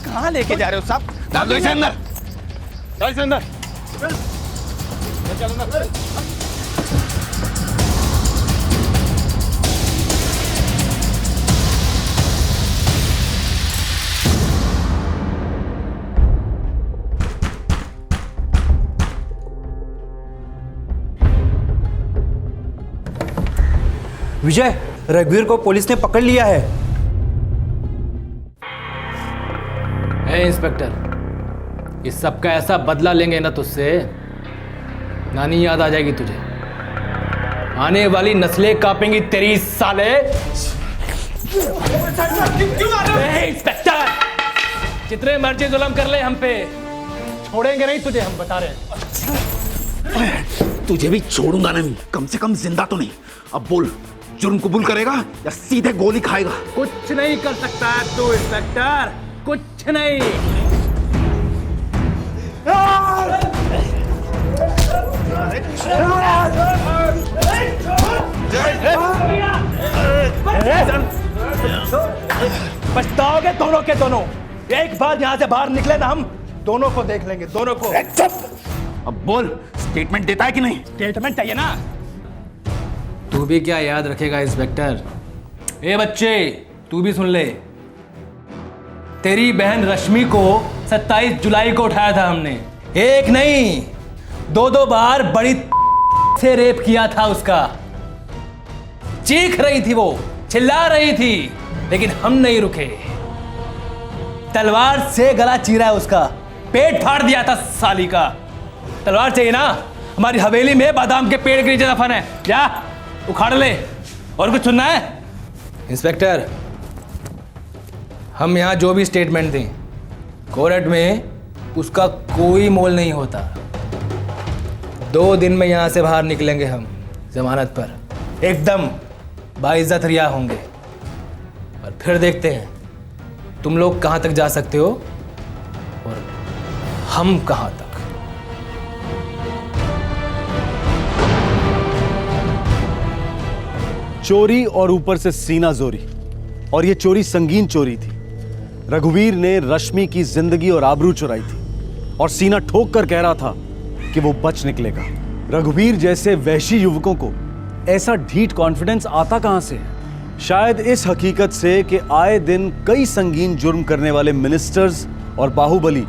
कहाँ लेके जा रहे हो साहब?
डाल दो इसे अंदर।
चल इसे अंदर।
विजय, रघुवीर को पुलिस ने पकड़ लिया है।
इंस्पेक्टर, इस सब का ऐसा बदला लेंगे ना तुझसे, नानी याद आ जाएगी तुझे। आने वाली नस्लें कांपेंगी तेरी साले। इंस्पेक्टर, जितने मर्जी जुल्म कर ले हम पे, छोड़ेंगे नहीं तुझे, हम बता रहे हैं।
तुझे भी छोड़ूंगा नहीं, कम से कम जिंदा तो नहीं। अब बोल, जुर्म कबूल करेगा या सीधे गोली खाएगा?
कुछ नहीं कर सकता तू इंस्पेक्टर, कुछ नहीं।
पछताओगे दोनों के दोनों। एक बार यहाँ से बाहर निकले ना, हम दोनों को देख लेंगे, दोनों को।
अब बोल, स्टेटमेंट देता है कि नहीं?
स्टेटमेंट चाहिए ना।
तू भी क्या याद रखेगा इंस्पेक्टर? ए बच्चे, तू भी सुन ले। तेरी बहन रश्मि को 27 जुलाई को उठाया था हमने। एक नहीं, 2 बार बड़ी से रेप किया था उसका। चीख रही थी वो, चिल्ला रही थी, लेकिन हम नहीं रुके। तलवार से गला चीरा है उसका, पेट फाड़ दिया था साली का। तलवार चाहिए ना? हमारी हवेली में बादाम के पेड़ के नीचे दफन है, जा उखाड़ ले। और कुछ सुनना है? इंस्पेक्टर, हम यहाँ जो भी स्टेटमेंट दें, कोर्ट में उसका कोई मोल नहीं होता। 2 दिन में यहाँ से बाहर निकलेंगे हम जमानत पर, एकदम बाइज्जत रिहा होंगे। और फिर देखते हैं तुम लोग कहाँ तक जा सकते हो और हम कहाँ तक।
चोरी और ऊपर से सीना जोरी, और ये चोरी संगीन चोरी थी। रघुवीर ने रश्मि की जिंदगी और आबरू चुराई थी और सीना ठोक कर कह रहा था कि वो बच निकलेगा। रघुवीर जैसे वहशी युवकों को ऐसा ढीठ कॉन्फिडेंस आता कहां से? शायद इस हकीकत से कि आए दिन कई संगीन जुर्म करने वाले मिनिस्टर्स और बाहुबली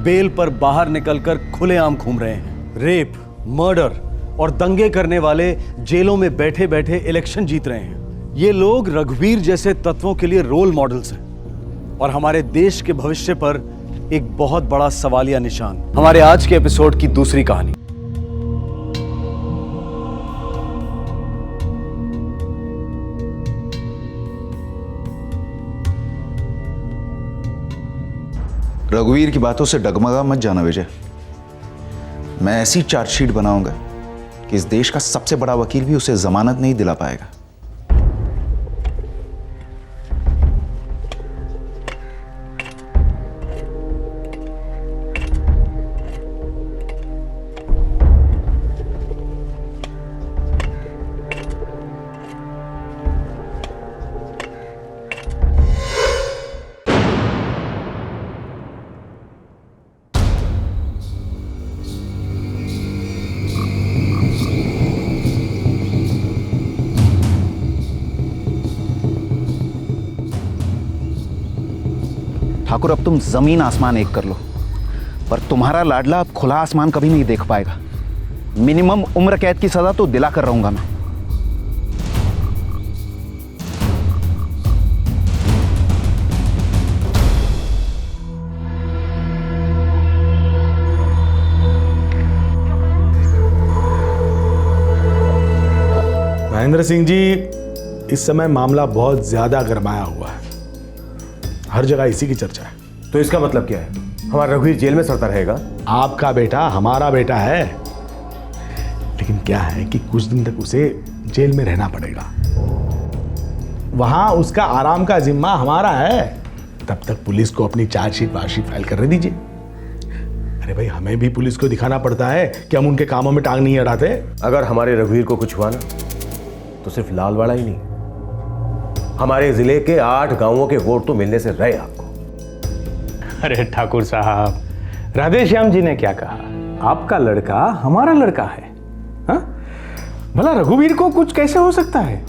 बेल पर बाहर निकलकर खुलेआम घूम रहे हैं। रेप, मर्डर और दंगे करने वाले जेलों में बैठे बैठे इलेक्शन जीत रहे हैं। ये लोग रघुवीर जैसे तत्वों के लिए रोल मॉडल्स हैं और हमारे देश के भविष्य पर एक बहुत बड़ा सवालिया निशान। हमारे आज के एपिसोड की दूसरी कहानी।
रघुवीर की बातों से डगमगा मत जाना विजय। मैं ऐसी चार्जशीट बनाऊंगा कि इस देश का सबसे बड़ा वकील भी उसे जमानत नहीं दिला पाएगा। ठाकुर, अब तुम जमीन आसमान एक कर लो, पर तुम्हारा लाडला अब खुला आसमान कभी नहीं देख पाएगा। मिनिमम उम्र कैद की सजा तो दिला कर रहूंगा मैं।
महेंद्र सिंह जी, इस समय मामला बहुत ज्यादा गरमाया हुआ है, हर जगह इसी की चर्चा है।
तो इसका मतलब क्या है? हमारा रघुवीर जेल में सड़ता रहेगा?
आपका बेटा हमारा बेटा है, लेकिन क्या है कि कुछ दिन तक उसे जेल में रहना पड़ेगा। वहां उसका आराम का जिम्मा हमारा है। तब तक पुलिस को अपनी चार्जशीट वार्जशीट फाइल करने दीजिए। अरे भाई, हमें भी पुलिस को दिखाना पड़ता है कि हम उनके कामों में टांग नहीं अड़ाते।
अगर हमारे रघुवीर को कुछ हुआ ना, तो सिर्फ लालवाड़ा ही नहीं, हमारे जिले के 8 गांवों के वोट तो मिलने से रहे आपको।
अरे ठाकुर साहब, राधेश्याम जी ने क्या कहा? आपका लड़का हमारा लड़का है। हाँ? भला रघुवीर को कुछ कैसे हो सकता है?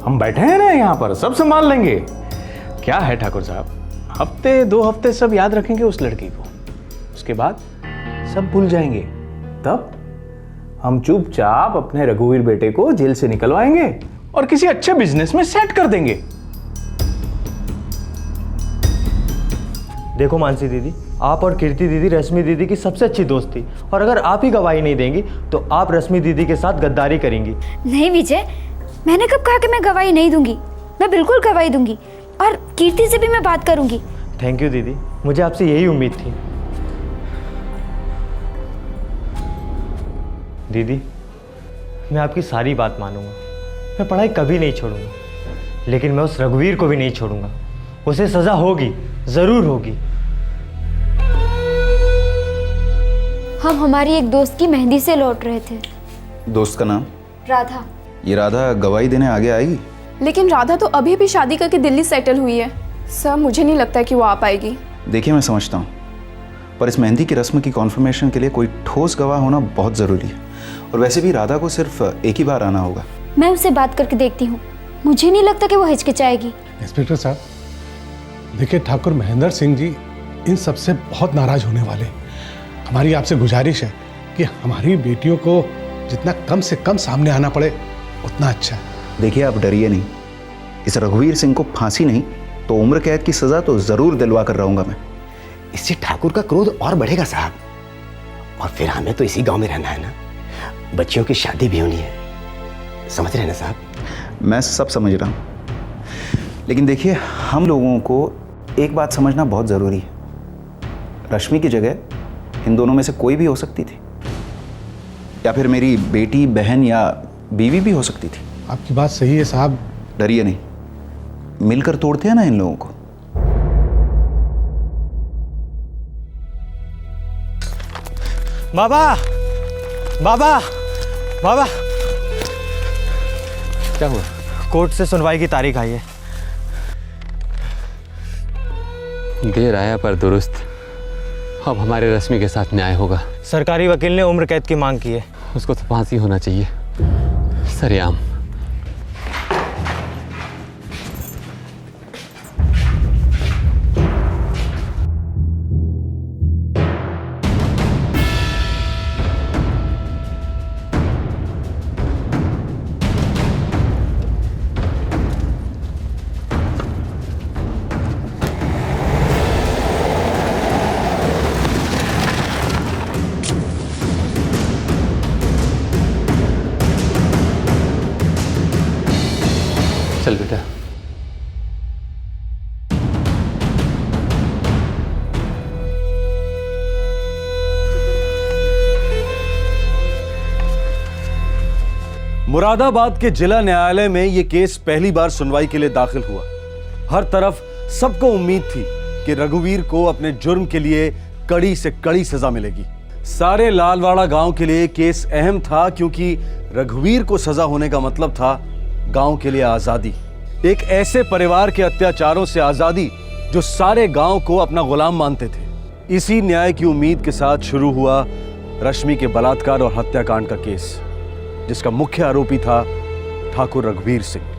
हम बैठे हैं ना यहाँ पर, सब संभाल लेंगे। क्या है ठाकुर साहब, हफ्ते 2 हफ्ते सब याद रखेंगे उस लड़की को, उसके बाद सब भूल जाएंगे। तब हम चुपचाप अपने रघुवीर बेटे को जेल से निकलवाएंगे और किसी अच्छे बिजनेस में सेट कर देंगे।
देखो मानसी दीदी, आप और कीर्ति दीदी रश्मि दीदी की सबसे अच्छी दोस्त थी, और अगर आप ही गवाही नहीं देंगी तो आप रश्मि दीदी के साथ गद्दारी करेंगी।
नहीं विजय, मैंने कब कहा कि मैं गवाही नहीं दूंगी? मैं बिल्कुल गवाही दूंगी, और कीर्ति से भी मैं बात करूंगी।
थैंक यू दीदी, मुझे आपसे यही उम्मीद थी। दीदी, मैं आपकी सारी बात मानूंगा, मैं पढ़ाई कभी नहीं छोड़ूंगा, लेकिन मैं उस रघुवीर को भी नहीं छोड़ूंगा। उसे सजा होगी, जरूर होगी।
हम हमारी एक दोस्त की मेहंदी से लौट रहे थे।
दोस्त का नाम?
राधा।
ये राधा गवाही देने आगे आएगी?
लेकिन राधा तो अभी भी शादी करके दिल्ली सेटल हुई है सर, मुझे नहीं लगता कि वो आ पाएगी।
देखिए, मैं समझता हूँ, पर इस मेहंदी की रस्म की कॉन्फर्मेशन के लिए कोई ठोस गवाह होना बहुत ज़रूरी है। और वैसे भी राधा को सिर्फ एक ही बार आना होगा।
मैं उससे बात करके देखती हूँ, मुझे नहीं लगता कि वो हिचकिचाएगी।
इंस्पेक्टर साहब, देखिए, ठाकुर महेंद्र सिंह जी इन सब से बहुत नाराज होने वाले। हमारी आपसे गुजारिश है कि हमारी बेटियों को जितना कम से कम सामने आना पड़े उतना अच्छा है।
देखिए, आप डरिए नहीं। इस रघुवीर सिंह को फांसी नहीं तो उम्र कैद की सजा तो जरूर दिलवा कर रहूंगा मैं।
इससे ठाकुर का क्रोध और बढ़ेगा साहब, और फिर हमें तो इसी गांव में रहना है ना, बच्चियों की शादी भी होनी है, समझ रहे हैं ना साहब?
मैं सब समझ रहा हूँ, लेकिन देखिए, हम लोगों को एक बात समझना बहुत ज़रूरी है। रश्मि की जगह इन दोनों में से कोई भी हो सकती थी, या फिर मेरी बेटी, बहन या बीवी भी हो सकती थी।
आपकी बात सही है साहब।
डरिए नहीं, मिलकर तोड़ते हैं ना इन लोगों को।
बाबा, बाबा, बाबा,
क्या हुआ?
कोर्ट से सुनवाई की तारीख आई है।
देर आया पर दुरुस्त। अब हमारे रश्मि के साथ न्याय होगा।
सरकारी वकील ने उम्र कैद की मांग की है।
उसको तो फांसी होना चाहिए, सरेआम। चल बेटा।
मुरादाबाद के जिला न्यायालय में यह केस पहली बार सुनवाई के लिए दाखिल हुआ। हर तरफ सबको उम्मीद थी कि रघुवीर को अपने जुर्म के लिए कड़ी से कड़ी सजा मिलेगी। सारे लालवाड़ा गांव के लिए केस अहम था, क्योंकि रघुवीर को सजा होने का मतलब था गांव के लिए आजादी, एक ऐसे परिवार के अत्याचारों से आजादी जो सारे गांव को अपना गुलाम मानते थे। इसी न्याय की उम्मीद के साथ शुरू हुआ रश्मि के बलात्कार और हत्याकांड का केस, जिसका मुख्य आरोपी था ठाकुर रघुवीर सिंह।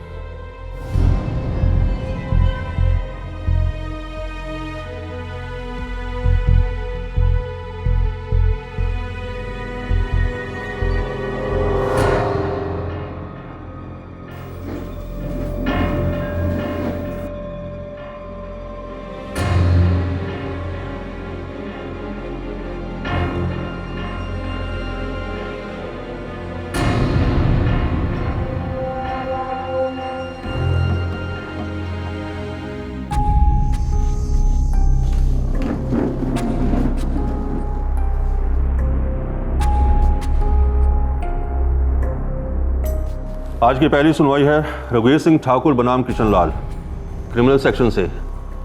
आज की पहली सुनवाई है रघुवीर सिंह ठाकुर बनाम किशन लाल, क्रिमिनल सेक्शन से।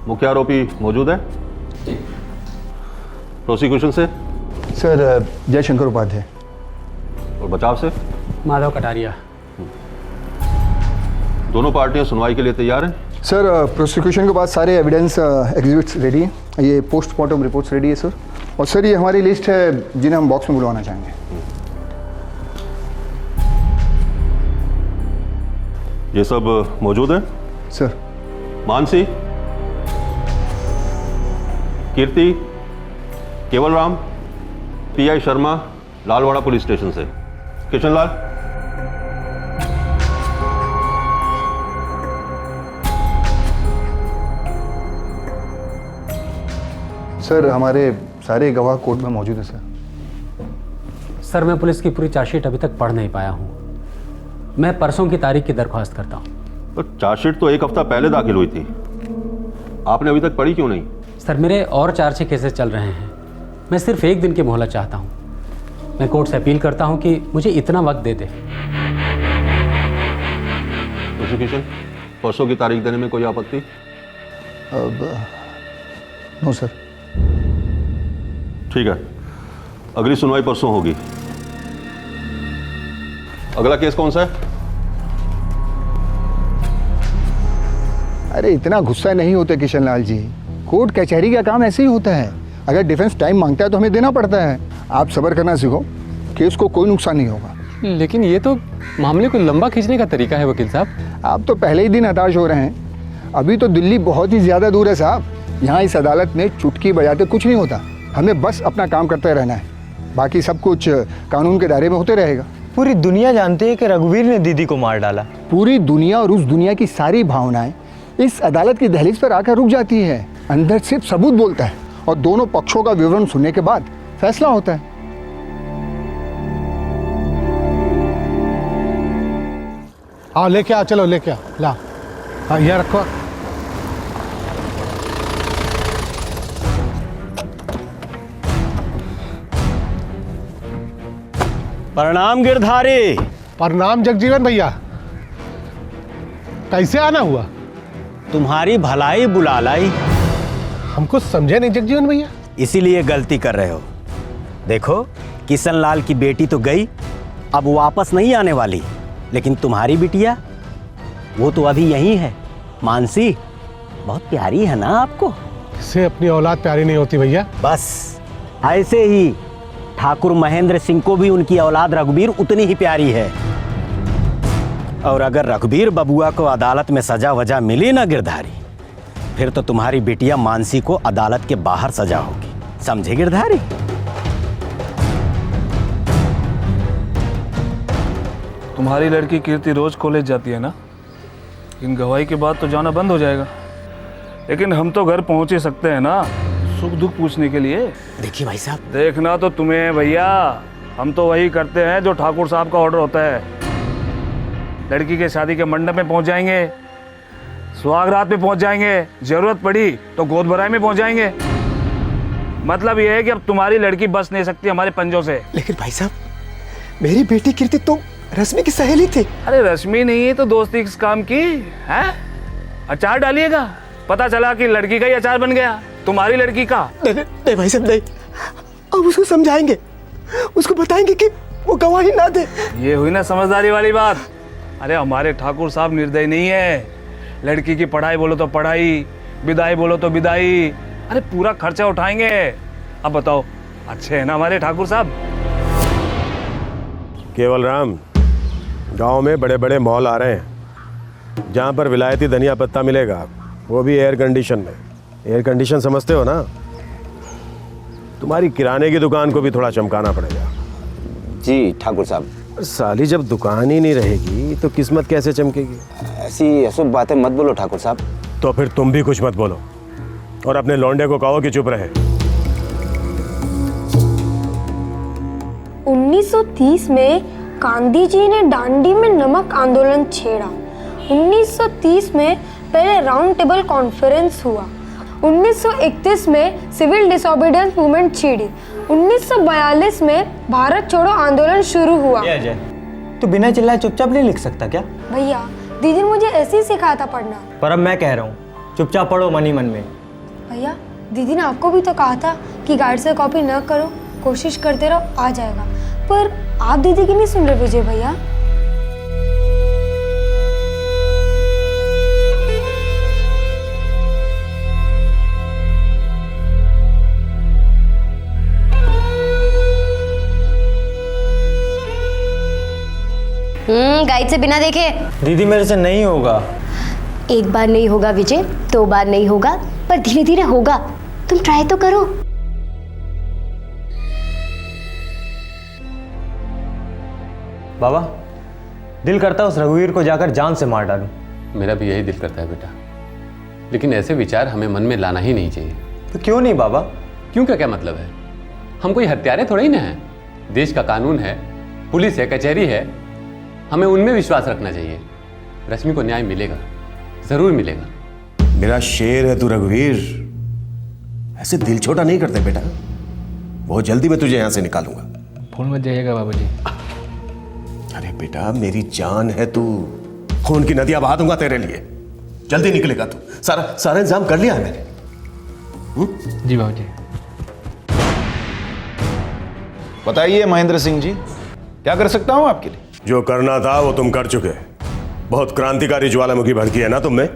मुख्य आरोपी मौजूद है? प्रोसिक्यूशन से?
सर जयशंकर उपाध्याय।
और बचाव से?
माधव कटारिया।
दोनों पार्टियां सुनवाई के लिए तैयार हैं?
सर प्रोसिक्यूशन के पास सारे एविडेंस एग्जिबिट्स रेडी हैं, ये पोस्टमार्टम रिपोर्ट्स रेडी है सर। और सर ये हमारी लिस्ट है जिन्हें हम बॉक्स में बुलवाना चाहेंगे।
ये सब मौजूद है
sir?
Mansi, Kirti, Kewal Ram, PI Sharma, Lalwada police station से। किशन लाल?
सर हमारे सारे गवाह कोर्ट में मौजूद है सर।
सर मैं पुलिस की पूरी चार्जशीट अभी तक पढ़ नहीं पाया हूँ। मैं परसों की तारीख की दरख्वास्त करता हूँ।
तो चार्जशीट तो एक हफ्ता पहले दाखिल हुई थी, आपने अभी तक पढ़ी क्यों नहीं?
सर मेरे और 4-6 केसेस चल रहे हैं, मैं सिर्फ 1 दिन की मोहलत चाहता हूँ। मैं कोर्ट से अपील करता हूँ कि मुझे इतना वक्त दे दे।
प्रोसिक्यूशन, परसों की तारीख देने में कोई आपत्ति?
No sir.
ठीक है, अगली सुनवाई परसों होगी। अगला केस कौन सा है?
अरे इतना गुस्सा नहीं होते किशन लाल जी, कोर्ट कचहरी का काम ऐसे ही होता है। अगर डिफेंस टाइम मांगता है तो हमें देना पड़ता है। आप सब्र करना सीखो, केस को कोई नुकसान नहीं होगा।
लेकिन ये तो मामले को लंबा खींचने का तरीका है वकील साहब।
आप तो पहले ही दिन हताश हो रहे हैं। अभी तो दिल्ली बहुत ही ज़्यादा दूर है साहब। यहाँ इस अदालत में चुटकी बजाते कुछ नहीं होता। हमें बस अपना काम करते रहना है, बाकी सब कुछ कानून के दायरे में होते रहेगा।
पूरी दुनिया जानती है कि रघुवीर ने दीदी को मार डाला।
पूरी दुनिया और उस दुनिया की सारी भावनाएं इस अदालत की दहलीज पर आकर रुक जाती है। अंदर सिर्फ सबूत बोलता है और दोनों पक्षों का विवरण सुनने के बाद फैसला होता है।
हाँ लेके आ, चलो लेके आ, ला। हाँ यह रखो।
प्रणाम गिरधारी।
प्रणाम जगजीवन भैया। कैसे आना हुआ?
तुम्हारी भलाई बुला लाई।
हम कुछ समझे नहीं जगजीवन भैया।
इसीलिए गलती कर रहे हो। देखो किशन लाल की बेटी तो गई, अब वापस नहीं आने वाली, लेकिन तुम्हारी बिटिया वो तो अभी यहीं है। मानसी बहुत प्यारी है ना आपको?
किसे अपनी औलाद प्यारी नहीं होती भैया?
बस ऐसे ही ठाकुर महेंद्र सिंह को भी उनकी औलाद रघुवीर उतनी ही प्यारी है। और अगर रघुवीर बबुआ को अदालत में सजा वजा मिली ना गिरधारी, फिर तो तुम्हारी बिटिया मानसी को अदालत के बाहर सजा होगी, समझे गिरधारी?
तुम्हारी लड़की कीर्ति रोज कॉलेज जाती है ना, इन गवाही के बाद तो जाना बंद हो जाएगा। लेकिन हम तो घर पहुंच ही सकते हैं ना, सुख दुख पूछने के लिए।
देखिए भाई साहब,
देखना तो तुम्हें है भैया, हम तो वही करते हैं जो ठाकुर साहब का ऑर्डर होता है। लड़की के शादी के मंडप में पहुंच जाएंगे, सुहागरात में पहुंच जाएंगे, जरूरत पड़ी तो गोद भराई में पहुंच जाएंगे। मतलब यह है कि अब तुम्हारी लड़की बच नहीं सकती हमारे पंजों से।
लेकिन भाई साहब, मेरी बेटी कीर्ति तो रश्मि की सहेली थी।
अरे रश्मि नहीं है तो दोस्ती किस काम की है? अचार डालिएगा, पता चला कि लड़की का ही अचार बन गया, तुम्हारी लड़की का।
नहीं भाई साहब नहीं, अब उसको समझाएंगे, उसको बताएंगे कि वो गवाही ना दे।
ये हुई ना समझदारी वाली बात। अरे हमारे ठाकुर साहब निर्दयी नहीं है। लड़की की पढ़ाई बोलो तो पढ़ाई, विदाई बोलो तो विदाई, अरे पूरा खर्चा उठाएंगे। अब बताओ, अच्छे हैं ना हमारे ठाकुर साहब?
केवल राम, गांव में बड़े बड़े मॉल आ रहे हैं जहां पर विलायती धनिया पत्ता मिलेगा, वो भी एयर कंडीशन में। एयर कंडीशन समझते हो ना? तुम्हारी किराने की दुकान को भी थोड़ा चमकाना पड़ेगा।
जी ठाकुर साहब।
साली जब दुकान ही नहीं रहेगी तो किस्मत कैसे चमकेगी?
ऐसी अशुभ बातें मत बोलो ठाकुर साहब।
तो फिर तुम भी कुछ मत बोलो और अपने लौंडे को कहो कि चुप रहे।
1930 में गांधी जी ने दांडी में नमक आंदोलन छेड़ा। 1930 में पहले राउंड टेबल कॉन्फ्रेंस हुआ। 1931 में सिविल डिसोबीडियंस मूवमेंट छिड़ी। 1942 में भारत छोड़ो आंदोलन शुरू हुआ।
तू बिना चिल्लाए चुपचाप नहीं लिख सकता क्या?
भैया दीदी ने मुझे ऐसे ही सिखाया था पढ़ना।
पर अब मैं कह रहा हूँ चुपचाप पढ़ो मन ही मन में।
भैया दीदी ने आपको भी तो कहा था कि गाइड से कॉपी न करो, कोशिश करते रहो, आ जाएगा। पर आप दीदी की नहीं सुन रहे विजय भैया।
गाइड से बिना देखे।
दीदी मेरे से नहीं होगा।
एक बार नहीं होगा विजय, 2 बार नहीं होगा, पर धीरे धीरे होगा। तुम ट्राई तो करो।
बाबा दिल करता है उस रघुवीर को जाकर जान से मार डालूं।
मेरा भी यही दिल करता है बेटा, लेकिन ऐसे विचार हमें मन में लाना ही नहीं चाहिए।
तो क्यों नहीं बाबा?
क्यों का क्या मतलब है? हम कोई हत्यारे थोड़े ही ना हैं। देश का कानून है, पुलिस है, कचहरी है, हमें उनमें विश्वास रखना चाहिए। रश्मि को न्याय मिलेगा, जरूर मिलेगा।
मेरा शेर है तू रघुवीर, ऐसे दिल छोटा नहीं करते बेटा। बहुत जल्दी मैं तुझे यहां से निकालूंगा।
भूल मत जाइएगा बाबूजी।
अरे बेटा मेरी जान है तू, खून की नदियां बहा दूंगा तेरे लिए। जल्दी निकलेगा तू। सारा इंतजाम कर लिया है मैंने।
जी बाबूजी।
बताइए महेंद्र सिंह जी, क्या कर सकता हूं आपके लिए?
जो करना था वो तुम कर चुके। बहुत क्रांतिकारी ज्वालामुखी भड़की है ना तुम में।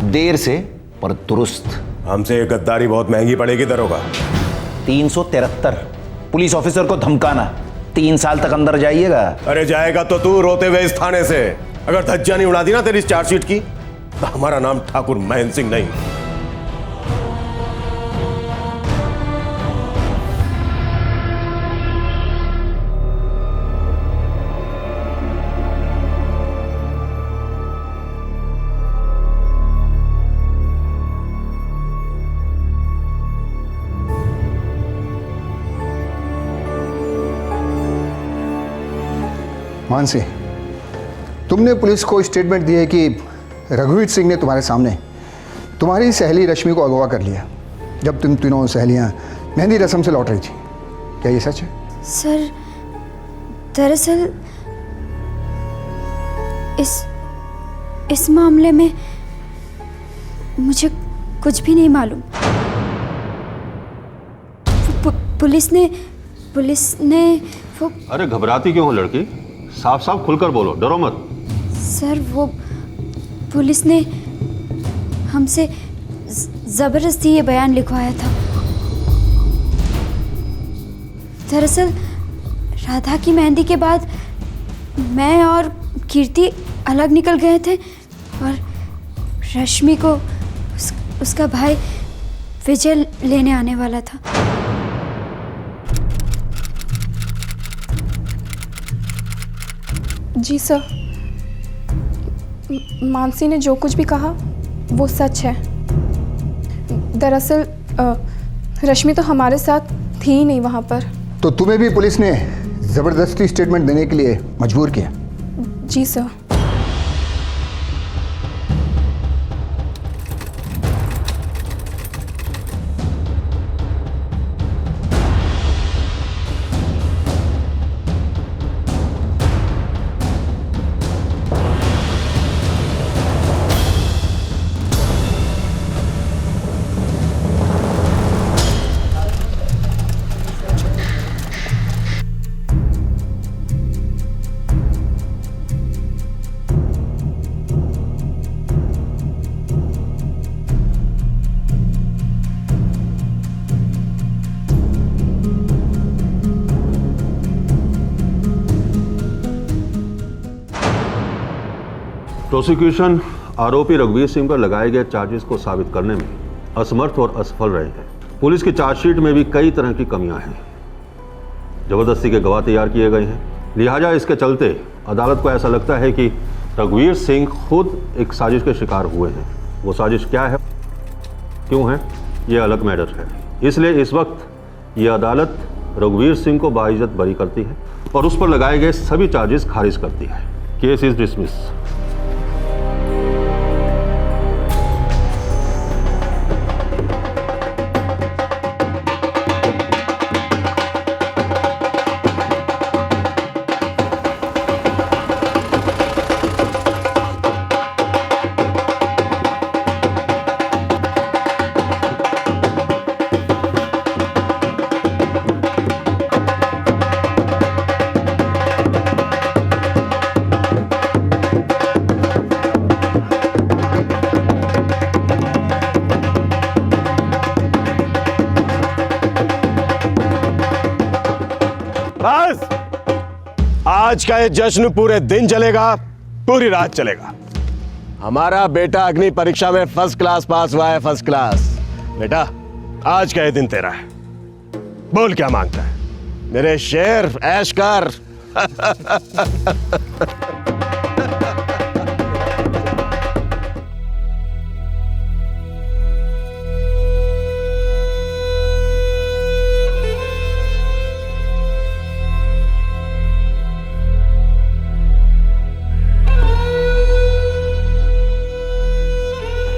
देर से पर दुरुस्त।
हमसे ये गद्दारी बहुत महंगी पड़ेगी दरोगा।
373 पुलिस ऑफिसर को धमकाना, 3 साल तक अंदर जाइएगा।
अरे जाएगा तो तू रोते हुए इस थाने से। अगर धज्जियां नहीं उड़ा दी ना तेरी इस चार्जशीट की, तो हमारा नाम ठाकुर महेंद्र सिंह नहीं।
मानसी, तुमने पुलिस को स्टेटमेंट दी है कि रघुवीर सिंह ने तुम्हारे सामने तुम्हारी सहेली रश्मि को अगवा कर लिया जब तुम तीनों सहेलियां मेहंदी रस्म से लौट रही थी। क्या ये सच है?
सर दरअसल इस मामले में मुझे कुछ भी नहीं मालूम। पुलिस ने वो।
अरे घबराती क्यों हो लड़की? साफ साफ खुलकर बोलो, डरो मत।
सर वो पुलिस ने हमसे जबरदस्ती ये बयान लिखवाया था। दरअसल राधा की मेहंदी के बाद मैं और कीर्ति अलग निकल गए थे और रश्मि को उसका भाई विजय लेने आने वाला था।
जी सर, मानसी ने जो कुछ भी कहा वो सच है। दरअसल रश्मि तो हमारे साथ थी ही नहीं वहाँ पर।
तो तुम्हें भी पुलिस ने जबरदस्ती स्टेटमेंट देने के लिए मजबूर किया?
जी सर।
प्रोसिक्यूशन आरोपी रघुवीर सिंह पर लगाए गए चार्जेस को साबित करने में असमर्थ और असफल रहे हैं। पुलिस की चार्जशीट में भी कई तरह की कमियां हैं। जबरदस्ती के गवाह तैयार किए गए हैं। लिहाजा इसके चलते अदालत को ऐसा लगता है कि रघुवीर सिंह खुद एक साजिश के शिकार हुए हैं। वो साजिश क्या है, क्यों है, ये अलग मैटर है। इसलिए इस वक्त ये अदालत रघुवीर सिंह को बाइज्जत बरी करती है और उस पर लगाए गए सभी चार्जेस खारिज करती है। Case is dismiss.
बस आज का ये जश्न पूरे दिन चलेगा, पूरी रात चलेगा। हमारा बेटा अग्नि परीक्षा में फर्स्ट क्लास पास हुआ है, फर्स्ट क्लास। बेटा आज का ये दिन तेरा है, बोल क्या मांगता है? मेरे शेर ऐश कर।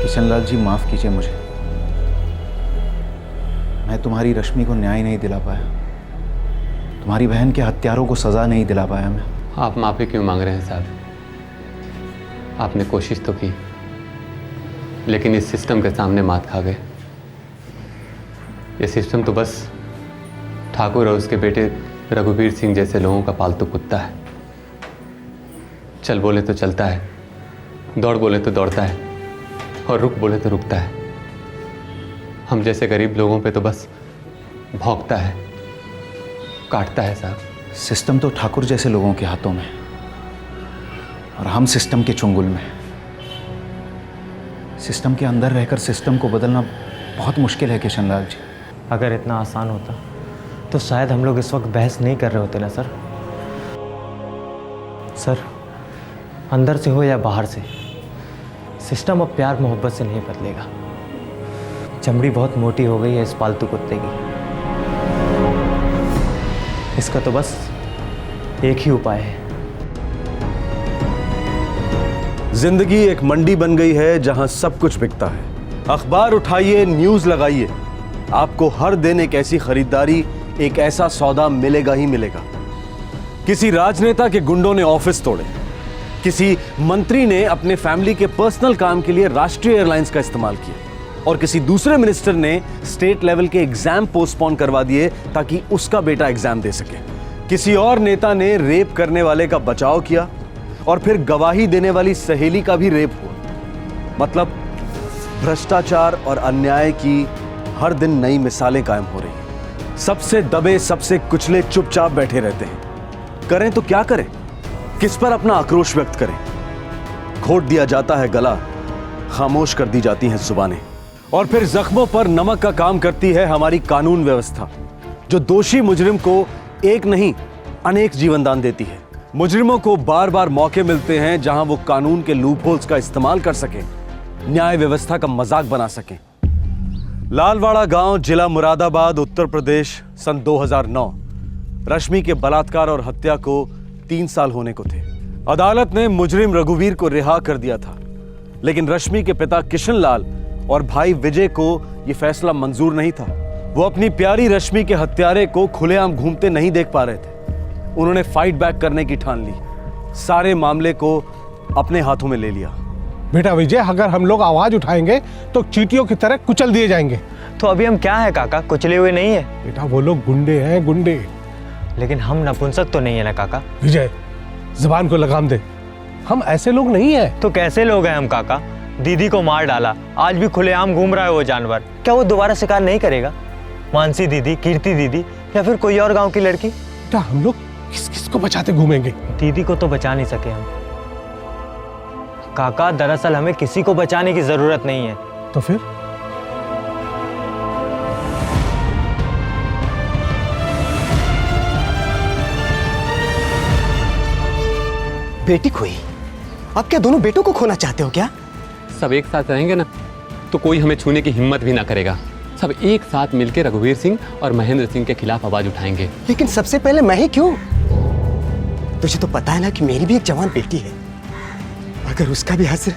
किशनलाल जी माफ कीजिए मुझे, मैं तुम्हारी रश्मि को न्याय नहीं दिला पाया, तुम्हारी बहन के हत्यारों को सजा नहीं दिला पाया मैं।
आप माफ़ी क्यों मांग रहे हैं साहब? आपने कोशिश तो की, लेकिन इस सिस्टम के सामने मात खा गए। ये सिस्टम तो बस ठाकुर और उसके बेटे रघुवीर सिंह जैसे लोगों का पालतू कुत्ता है। चल बोले तो चलता है, दौड़ बोले तो दौड़ता है, और रुक बोले तो रुकता है। हम जैसे गरीब लोगों पे तो बस भौंकता है, काटता है साहब।
सिस्टम तो ठाकुर जैसे लोगों के हाथों में, और हम सिस्टम के चुंगल में। सिस्टम के अंदर रहकर सिस्टम को बदलना बहुत मुश्किल है किशनलाल जी।
अगर इतना आसान होता तो शायद हम लोग इस वक्त बहस नहीं कर रहे होते ना सर। सर, अंदर से हो या बाहर से, सिस्टम अब प्यार मोहब्बत से नहीं बदलेगा। चमड़ी बहुत मोटी हो गई है इस पालतू कुत्ते की। इसका तो बस एक ही उपाय है।
जिंदगी एक मंडी बन गई है जहां सब कुछ बिकता है। अखबार उठाइए, न्यूज लगाइए, आपको हर दिन एक ऐसी खरीदारी, एक ऐसा सौदा मिलेगा ही मिलेगा। किसी राजनेता के गुंडों ने ऑफिस तोड़े, किसी मंत्री ने अपने फैमिली के पर्सनल काम के लिए राष्ट्रीय एयरलाइंस का इस्तेमाल किया, और किसी दूसरे मिनिस्टर ने स्टेट लेवल के एग्जाम पोस्टपोन करवा दिए ताकि उसका बेटा एग्जाम दे सके। किसी और नेता ने रेप करने वाले का बचाव किया, और फिर गवाही देने वाली सहेली का भी रेप हुआ। मतलब भ्रष्टाचार और अन्याय की हर दिन नई मिसालें कायम हो रही हैं। सबसे दबे, सबसे कुचले चुपचाप बैठे रहते हैं। करें तो क्या करें? किस पर अपना आक्रोश व्यक्त करें? घोट दिया जाता है गला, खामोश कर दी जाती हैं जुबानें, और फिर जख्मों पर नमक का काम करती है हमारी कानून व्यवस्था, जो दोषी मुजरिम को एक नहीं अनेक जीवनदान देती है। मुजरिमों को बार बार मौके मिलते हैं जहां वो कानून के लूपहोल्स का इस्तेमाल कर सकें, न्याय व्यवस्था का मजाक बना सकें। लालवाड़ा गांव, जिला मुरादाबाद, उत्तर प्रदेश, सन 2009। रश्मि के बलात्कार और हत्या को 3 साल होने को थे। अदालत ने मुजरिम रघुवीर को रिहा कर दिया था, लेकिन रश्मि के पिता किशनलाल और भाई विजय को यह फैसला मंजूर नहीं था। वो अपनी प्यारी रश्मि के हत्यारे को खुलेआम घूमते नहीं देख पा रहे थे। उन्होंने फाइट बैक करने की ठान ली, सारे मामले को अपने हाथों में ले लिया।
बेटा विजय, अगर हम लोग आवाज उठाएंगे तो चींटियों की तरह कुचल दिए जाएंगे।
तो अभी हम क्या है काका, कुचले हुए नहीं है?
बेटा वो लोग गुंडे हैं, गुंडे।
लेकिन हम नपुंसक तो नहीं है ना काका?
विजय, जुबान को लगाम दे, हम ऐसे लोग नहीं है।
तो कैसे लोग हैं हम काका? दीदी को मार डाला, आज भी खुलेआम घूम रहा है वो जानवर। क्या वो दोबारा शिकार नहीं करेगा? मानसी दीदी, कीर्ति दीदी, या फिर कोई और गांव की लड़की?
बेटा हम लोग किस किस को बचाते घूमेंगे?
दीदी को तो बचा नहीं सके हम काका। दरअसल हमें किसी को बचाने की जरूरत नहीं है।
तो फिर?
बेटी खोई? आप क्या दोनों बेटों को खोना चाहते हो क्या?
सब एक साथ रहेंगे ना तो कोई हमें छूने की हिम्मत भी ना करेगा। सब एक साथ मिलकर रघुवीर सिंह और महेंद्र सिंह के खिलाफ आवाज उठाएंगे।
लेकिन सबसे पहले मैं ही क्यों? तुझे तो पता है ना कि मेरी भी एक जवान बेटी है। अगर उसका भी हश्र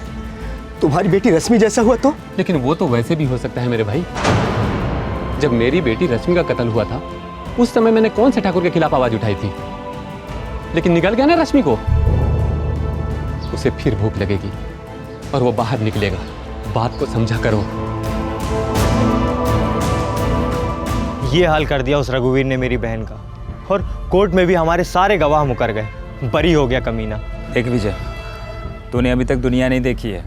तुम्हारी बेटी रश्मि जैसा हुआ तो?
लेकिन वो तो वैसे भी हो सकता है मेरे भाई। जब मेरी बेटी रश्मि का कत्ल हुआ था उस समय मैंने कौन से ठाकुर के खिलाफ आवाज उठाई थी, लेकिन निकल गया ना रश्मि को। उसे फिर भूख लगेगी और वो बाहर निकलेगा। बात को समझा करो।
ये हाल कर दिया उस रघुवीर ने मेरी बहन का, और कोर्ट में भी हमारे सारे गवाह मुकर गए। बरी हो गया कमीना।
एक विजय, तूने अभी तक दुनिया नहीं देखी है।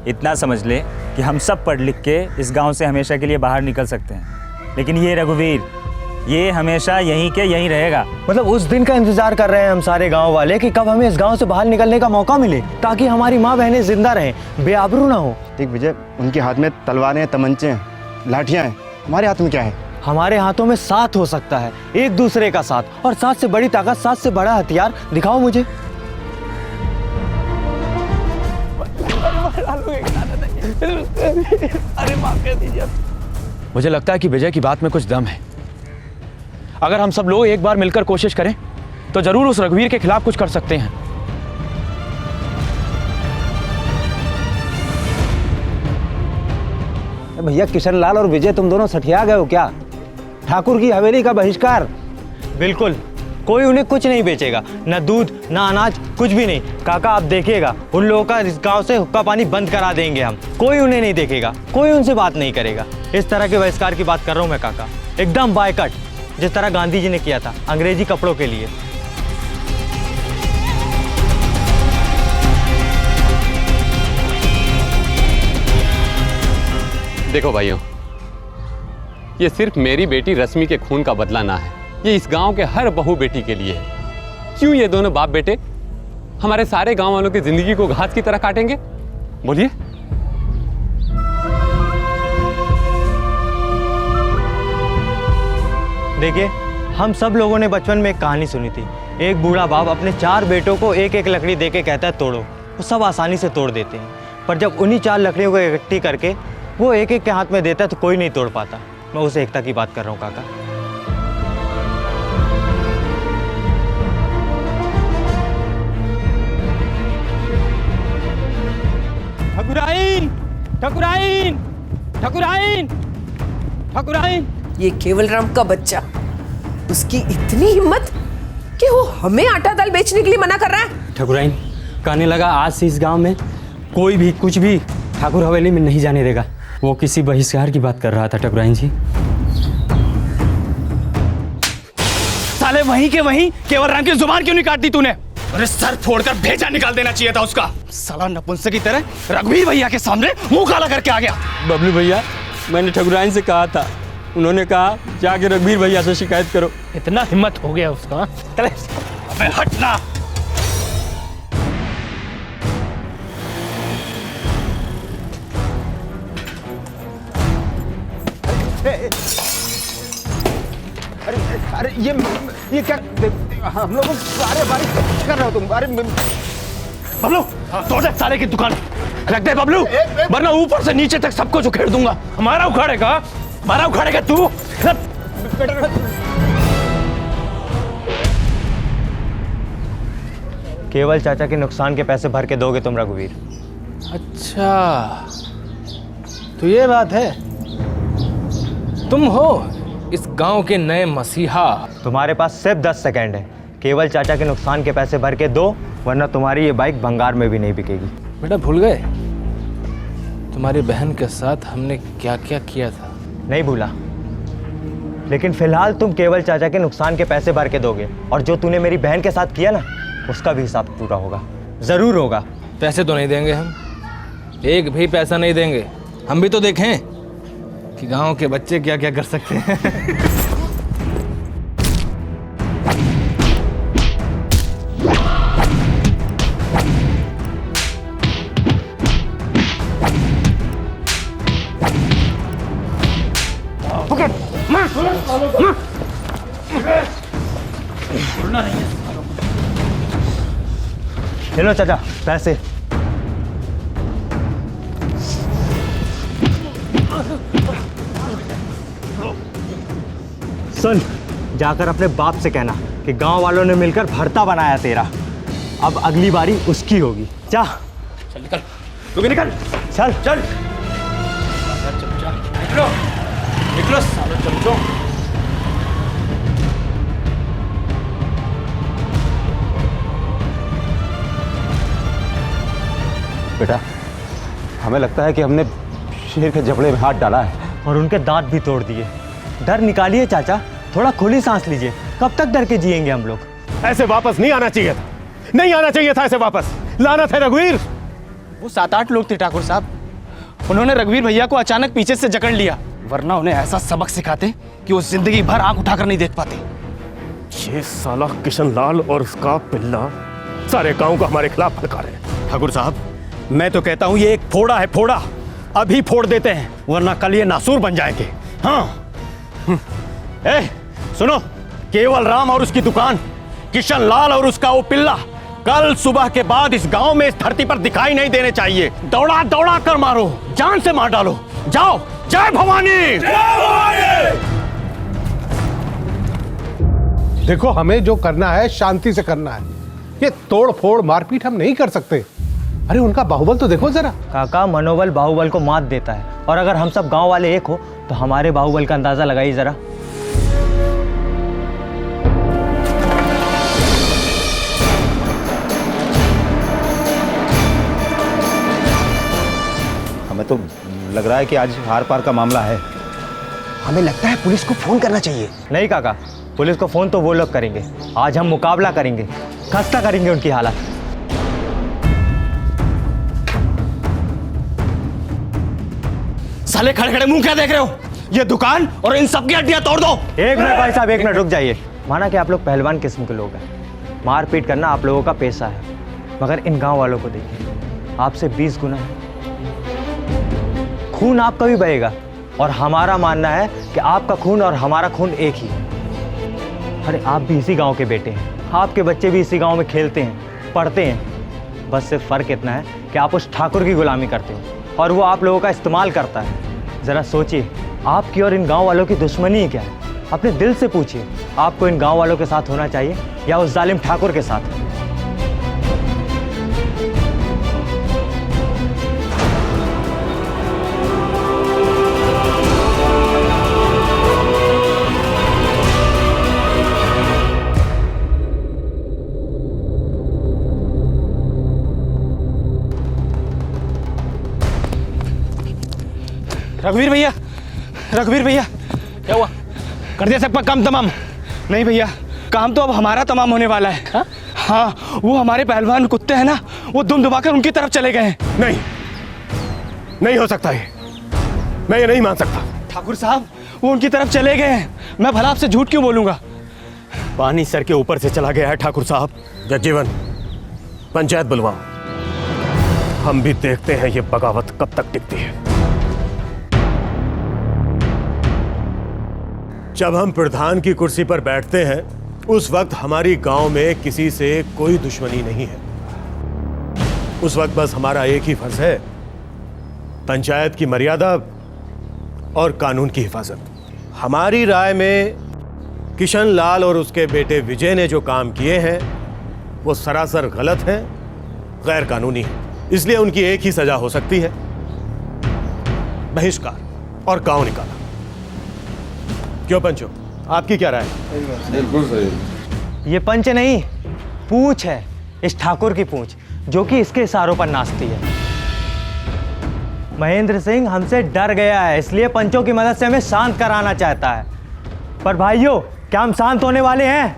इतना समझ ले कि हम सब पढ़ लिख के इस गांव से हमेशा के लिए बाहर निकल सकते हैं, लेकिन ये रघुवीर ये हमेशा यहीं के यहीं रहेगा।
मतलब उस दिन का इंतजार कर रहे हैं हम सारे गांव वाले कि कब हमें इस गांव से बाहर निकलने का मौका मिले, ताकि हमारी माँ बहनें जिंदा रहें, बेआबरू ना हो।
देख विजय, उनके हाथ में तलवारें, तमंचे हैं, लाठियां हैं, हमारे हाथ में क्या है?
हमारे हाथों में साथ हो सकता है, एक दूसरे का साथ, और साथ से बड़ी ताकत, साथ से बड़ा हथियार दिखाओ मुझे।
अरे माफ कर दीजिए। मुझे लगता है कि विजय की बात में कुछ दम है। अगर हम सब लोग एक बार मिलकर कोशिश करें तो जरूर उस रघुवीर के खिलाफ कुछ कर सकते हैं।
भैया किशन लाल और विजय तुम दोनों सठिया गए हो क्या? ठाकुर की हवेली का बहिष्कार। बिल्कुल, कोई उन्हें कुछ नहीं बेचेगा, न दूध न अनाज, कुछ भी नहीं। काका आप देखिएगा, उन लोगों का इस गांव से हुक्का पानी बंद करा देंगे हम। कोई उन्हें नहीं देखेगा, कोई उनसे बात नहीं करेगा। इस तरह के बहिष्कार की बात कर रहा हूँ मैं काका, एकदम बायकट, जिस तरह गांधी जी ने किया था अंग्रेजी कपड़ों के लिए।
देखो भाइयों, ये सिर्फ मेरी बेटी रश्मि के खून का बदला ना है, ये इस गांव के हर बहू बेटी के लिए है। क्यों ये दोनों बाप बेटे हमारे सारे गांव वालों की जिंदगी को घास की तरह काटेंगे? बोलिए।
देखिए, हम सब लोगों ने बचपन में एक कहानी सुनी थी। एक बूढ़ा बाप अपने 4 बेटों को एक एक लकड़ी देके कहता है तोड़ो। वो सब आसानी से तोड़ देते हैं, पर जब उन्हीं 4 लकड़ियों को इकट्ठी करके वो एक एक के हाथ में देता है तो कोई नहीं तोड़ पाता। मैं उस एकता की बात कर रहा हूँ काका।
ठकुराइन, ठकुराइन, ठकुराइन, ठकुराइन।
ये केवल राम का बच्चा, उसकी इतनी हिम्मत कि वो हमें आटा दाल बेचने के लिए मना कर रहा है।
ठकुराइन, कहने लगा आज से इस गांव में कोई भी कुछ भी ठाकुर हवेली में नहीं जाने देगा। वो किसी बहिष्कार की बात कर रहा था ठकुराइन जी।
साले वहीं के वहीं केवल राम की जुबान क्यों नहीं काट दी तूने? अरे सर फोड़कर भेजा निकाल देना चाहिए था उसका। साला नपुंसक की तरह रघुवीर भैया के सामने मुंह काला करके आ गया।
बबलू भैया, मैंने ठकुराइन से कहा था, उन्होंने कहा जाके रघुवीर भैया से शिकायत करो।
इतना हिम्मत हो गया उसका।
अबे हटना।
अरे अरे ये क्या, हम लोग सारे बारिश कर रहे हो तुम? अरे
बबलू, तोड़ दे साले की दुकान, रख दे बबलू, वरना ऊपर से नीचे तक सबको उखेड़ दूंगा। हमारा उखाड़ेगा, हमारा उखाड़ेगा तू।
केवल चाचा के नुकसान के पैसे भर के दोगे तुम रघुवीर?
अच्छा, तो ये बात है, तुम हो इस गांव के नए मसीहा।
तुम्हारे पास सिर्फ 10 सेकंड है। केवल चाचा के नुकसान के पैसे भर के दो, वरना तुम्हारी ये बाइक भंगार में भी नहीं बिकेगी।
बेटा भूल गए तुम्हारी बहन के साथ हमने क्या क्या किया था?
नहीं भूला, लेकिन फिलहाल तुम केवल चाचा के नुकसान के पैसे भर के दोगे, और जो तूने मेरी बहन के साथ किया ना, उसका भी हिसाब पूरा होगा, जरूर होगा।
पैसे तो नहीं देंगे हम, एक भी पैसा नहीं देंगे। हम भी तो देखें कि गांव के बच्चे क्या क्या कर सकते हैं।
चलो चाचा पैसे। सुन, जाकर अपने बाप से कहना कि गांव वालों ने मिलकर भरता बनाया तेरा, अब अगली बारी उसकी होगी। जा
चल निकल,
तू भी निकल, चल चल
निकलो निकलो सालो चमचो।
बेटा, हमें लगता है कि हमने शेर के जबड़े में हाथ डाला है
और उनके दांत भी तोड़ दिए। डर निकालिए चाचा, थोड़ा खुली सांस लीजिए। कब तक डर के जिएंगे हम लोग?
ऐसे वापस नहीं आना चाहिए था, नहीं आना चाहिए था ऐसे वापस। लानत है रघुवीर।
वो 7-8 लोग थे ठाकुर साहब, उन्होंने रघुवीर भैया को अचानक पीछे से जकड़ लिया।
वरना उन्हें ऐसा सबक सिखाते कि वो जिंदगी भर आंख उठाकर नहीं देख पाते।
ये साला किशन लाल और उसका पिल्ला सारे गांव को हमारे खिलाफ भड़का रहे हैं।
ठाकुर साहब, मैं तो कहता हूं ये एक फोड़ा है, फोड़ा। अभी फोड़ देते हैं, वरना कल ये नासूर बन जाएंगे। हाँ। सुनो, केवल राम और उसकी दुकान, किशन लाल और उसका वो पिल्ला कल सुबह के बाद इस गांव में, इस धरती पर दिखाई नहीं देने चाहिए। दौड़ा दौड़ा कर मारो, जान से मार डालो। जाओ। जय भवानी।
देखो, हमें जो करना है शांति से करना है। ये तोड़ फोड़ मारपीट हम नहीं कर सकते। अरे उनका बाहुबल तो देखो जरा।
काका, मनोबल बाहुबल को मात देता है, और अगर हम सब गांव वाले एक हो तो हमारे बाहुबल का अंदाजा लगाइए जरा।
हमें तो लग रहा है कि आज हार पार का मामला है।
हमें लगता है पुलिस को फोन करना चाहिए।
नहीं काका, पुलिस को फोन तो वो लोग करेंगे। आज हम मुकाबला करेंगे, खस्ता करेंगे उनकी हालत।
साले खड़े खड़े मुंह क्या देख रहे हो? ये दुकान और इन सबकी हड्डियां तोड़ दो।
एक मिनट भाई साहब, एक मिनट रुक जाइए। माना कि आप लोग पहलवान किस्म के लोग हैं, मारपीट करना आप लोगों का पेशा है, मगर इन गांव वालों को देखिए, आपसे 20 गुना है। खून आपका भी बहेगा, और हमारा मानना है कि आपका खून और हमारा खून एक ही है। अरे आप भी इसी गांव के बेटे हैं, आपके बच्चे भी इसी गांव में खेलते हैं, पढ़ते हैं। बस सिर्फ फर्क इतना है कि आप उस ठाकुर की गुलामी करते हो और वो आप लोगों का इस्तेमाल करता है। जरा सोचिए, आपकी और इन गांव वालों की दुश्मनी क्या है? अपने दिल से पूछिए, आपको इन गांव वालों के साथ होना चाहिए या उस जालिम ठाकुर के साथ?
रघुवीर भैया, रघुवीर भैया, क्या हुआ? कर दिया सबका काम तमाम? नहीं भैया, काम तो अब हमारा तमाम होने वाला है। हा? हाँ, वो हमारे पहलवान कुत्ते हैं ना, वो दुम दुमाकर उनकी तरफ चले गए हैं।
नहीं, नहीं हो सकता ये, मैं ये नहीं मान सकता।
ठाकुर साहब, वो उनकी तरफ चले गए हैं। मैं भला आपसे झूठ क्यों बोलूंगा?
पानी सर के ऊपर से चला गया है ठाकुर साहब। जगजीवन, पंचायत बुलवाओ, हम भी देखते हैं ये बगावत कब तक टिकती है। जब हम प्रधान की कुर्सी पर बैठते हैं उस वक्त हमारी गांव में किसी से कोई दुश्मनी नहीं है। उस वक्त बस हमारा एक ही फर्ज है, पंचायत की मर्यादा और कानून की हिफाजत। हमारी राय में किशन लाल और उसके बेटे विजय ने जो काम किए हैं वो सरासर गलत हैं, गैर कानूनी है। इसलिए उनकी एक ही सजा हो सकती है, बहिष्कार और गांव निकाला। क्यों पंचो, आपकी क्या राय है?
बिल्कुल सही। ये पंच नहीं, पूंछ है, इस ठाकुर की पूंछ, जो कि इसके इशारों पर नाचती है। महेंद्र सिंह हमसे डर गया है, इसलिए पंचों की मदद से हमें शांत कराना चाहता है। पर भाइयों, क्या हम शांत होने वाले हैं?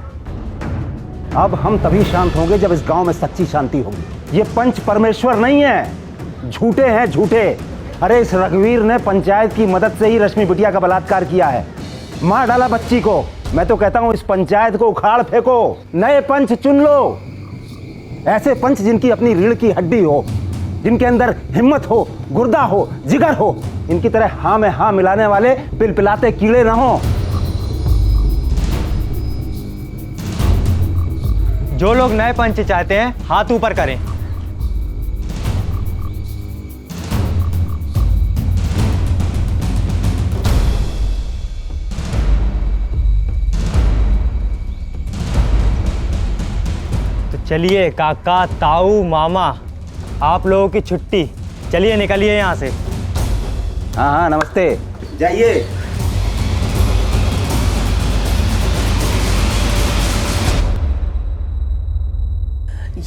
अब हम तभी शांत होंगे जब इस गांव में सच्ची शांति होगी। ये पंच परमेश्वर नहीं है, झूठे हैं, झूठे। अरे इस रघुवीर ने पंचायत की मदद से ही रश्मि बिटिया का बलात्कार किया है, मार डाला बच्ची को। मैं तो कहता हूं इस पंचायत को उखाड़ फेंको, नए पंच चुन लो। ऐसे पंच जिनकी अपनी रीढ़ की हड्डी हो, जिनके अंदर हिम्मत हो, गुर्दा हो, जिगर हो। इनकी तरह हाँ में हाँ मिलाने वाले पिलपिलाते कीड़े ना हो।
जो लोग नए पंच चाहते हैं हाथ ऊपर करें। तो चलिए काका, ताऊ, मामा, आप लोगों की छुट्टी। चलिए निकलिए यहां से।
हाँ हाँ, नमस्ते, जाइए।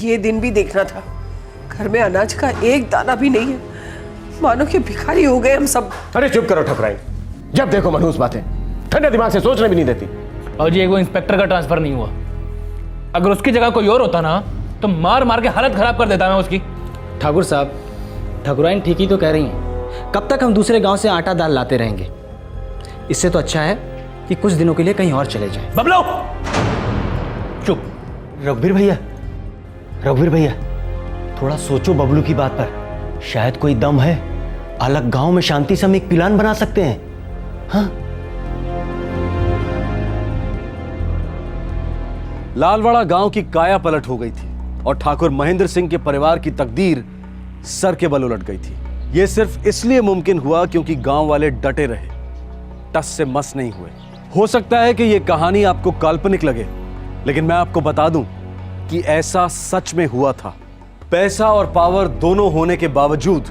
ये दिन भी देखना था, घर में अनाज का एक दाना भी नहीं है, मानो कि भिखारी हो गए हम सब।
अरे चुप करो ठकुराइन, जब देखो मनहूस बातें, ठंडे दिमाग से सोचने भी नहीं देती।
और जी, एक वो इंस्पेक्टर का ट्रांसफर नहीं हुआ, अगर उसकी जगह कोई और होता ना तो मार मार के हालत खराब कर देता मैं उसकी।
ठाकुर साहब, ठकुराइन ठीक ही तो कह रही हैं। कब तक हम दूसरे गांव से आटा दाल लाते रहेंगे? इससे तो अच्छा है कि कुछ दिनों के लिए कहीं और चले जाएं।
बबलू चुप। रघुवीर भैया थोड़ा सोचो बबलू की बात पर। शायद कोई दम है, अलग गांव में शांति से हम एक प्लान बना सकते हैं। हाँ,
लालवाड़ा गांव की काया पलट हो गई थी और ठाकुर महेंद्र सिंह के परिवार की तकदीर सर के बल उलट गई थी। यह सिर्फ इसलिए मुमकिन हुआ क्योंकि गांव वाले डटे रहे, टस से मस नहीं हुए। हो सकता है कि यह कहानी आपको काल्पनिक लगे, लेकिन मैं आपको बता दूं कि ऐसा सच में हुआ था। पैसा और पावर दोनों होने के बावजूद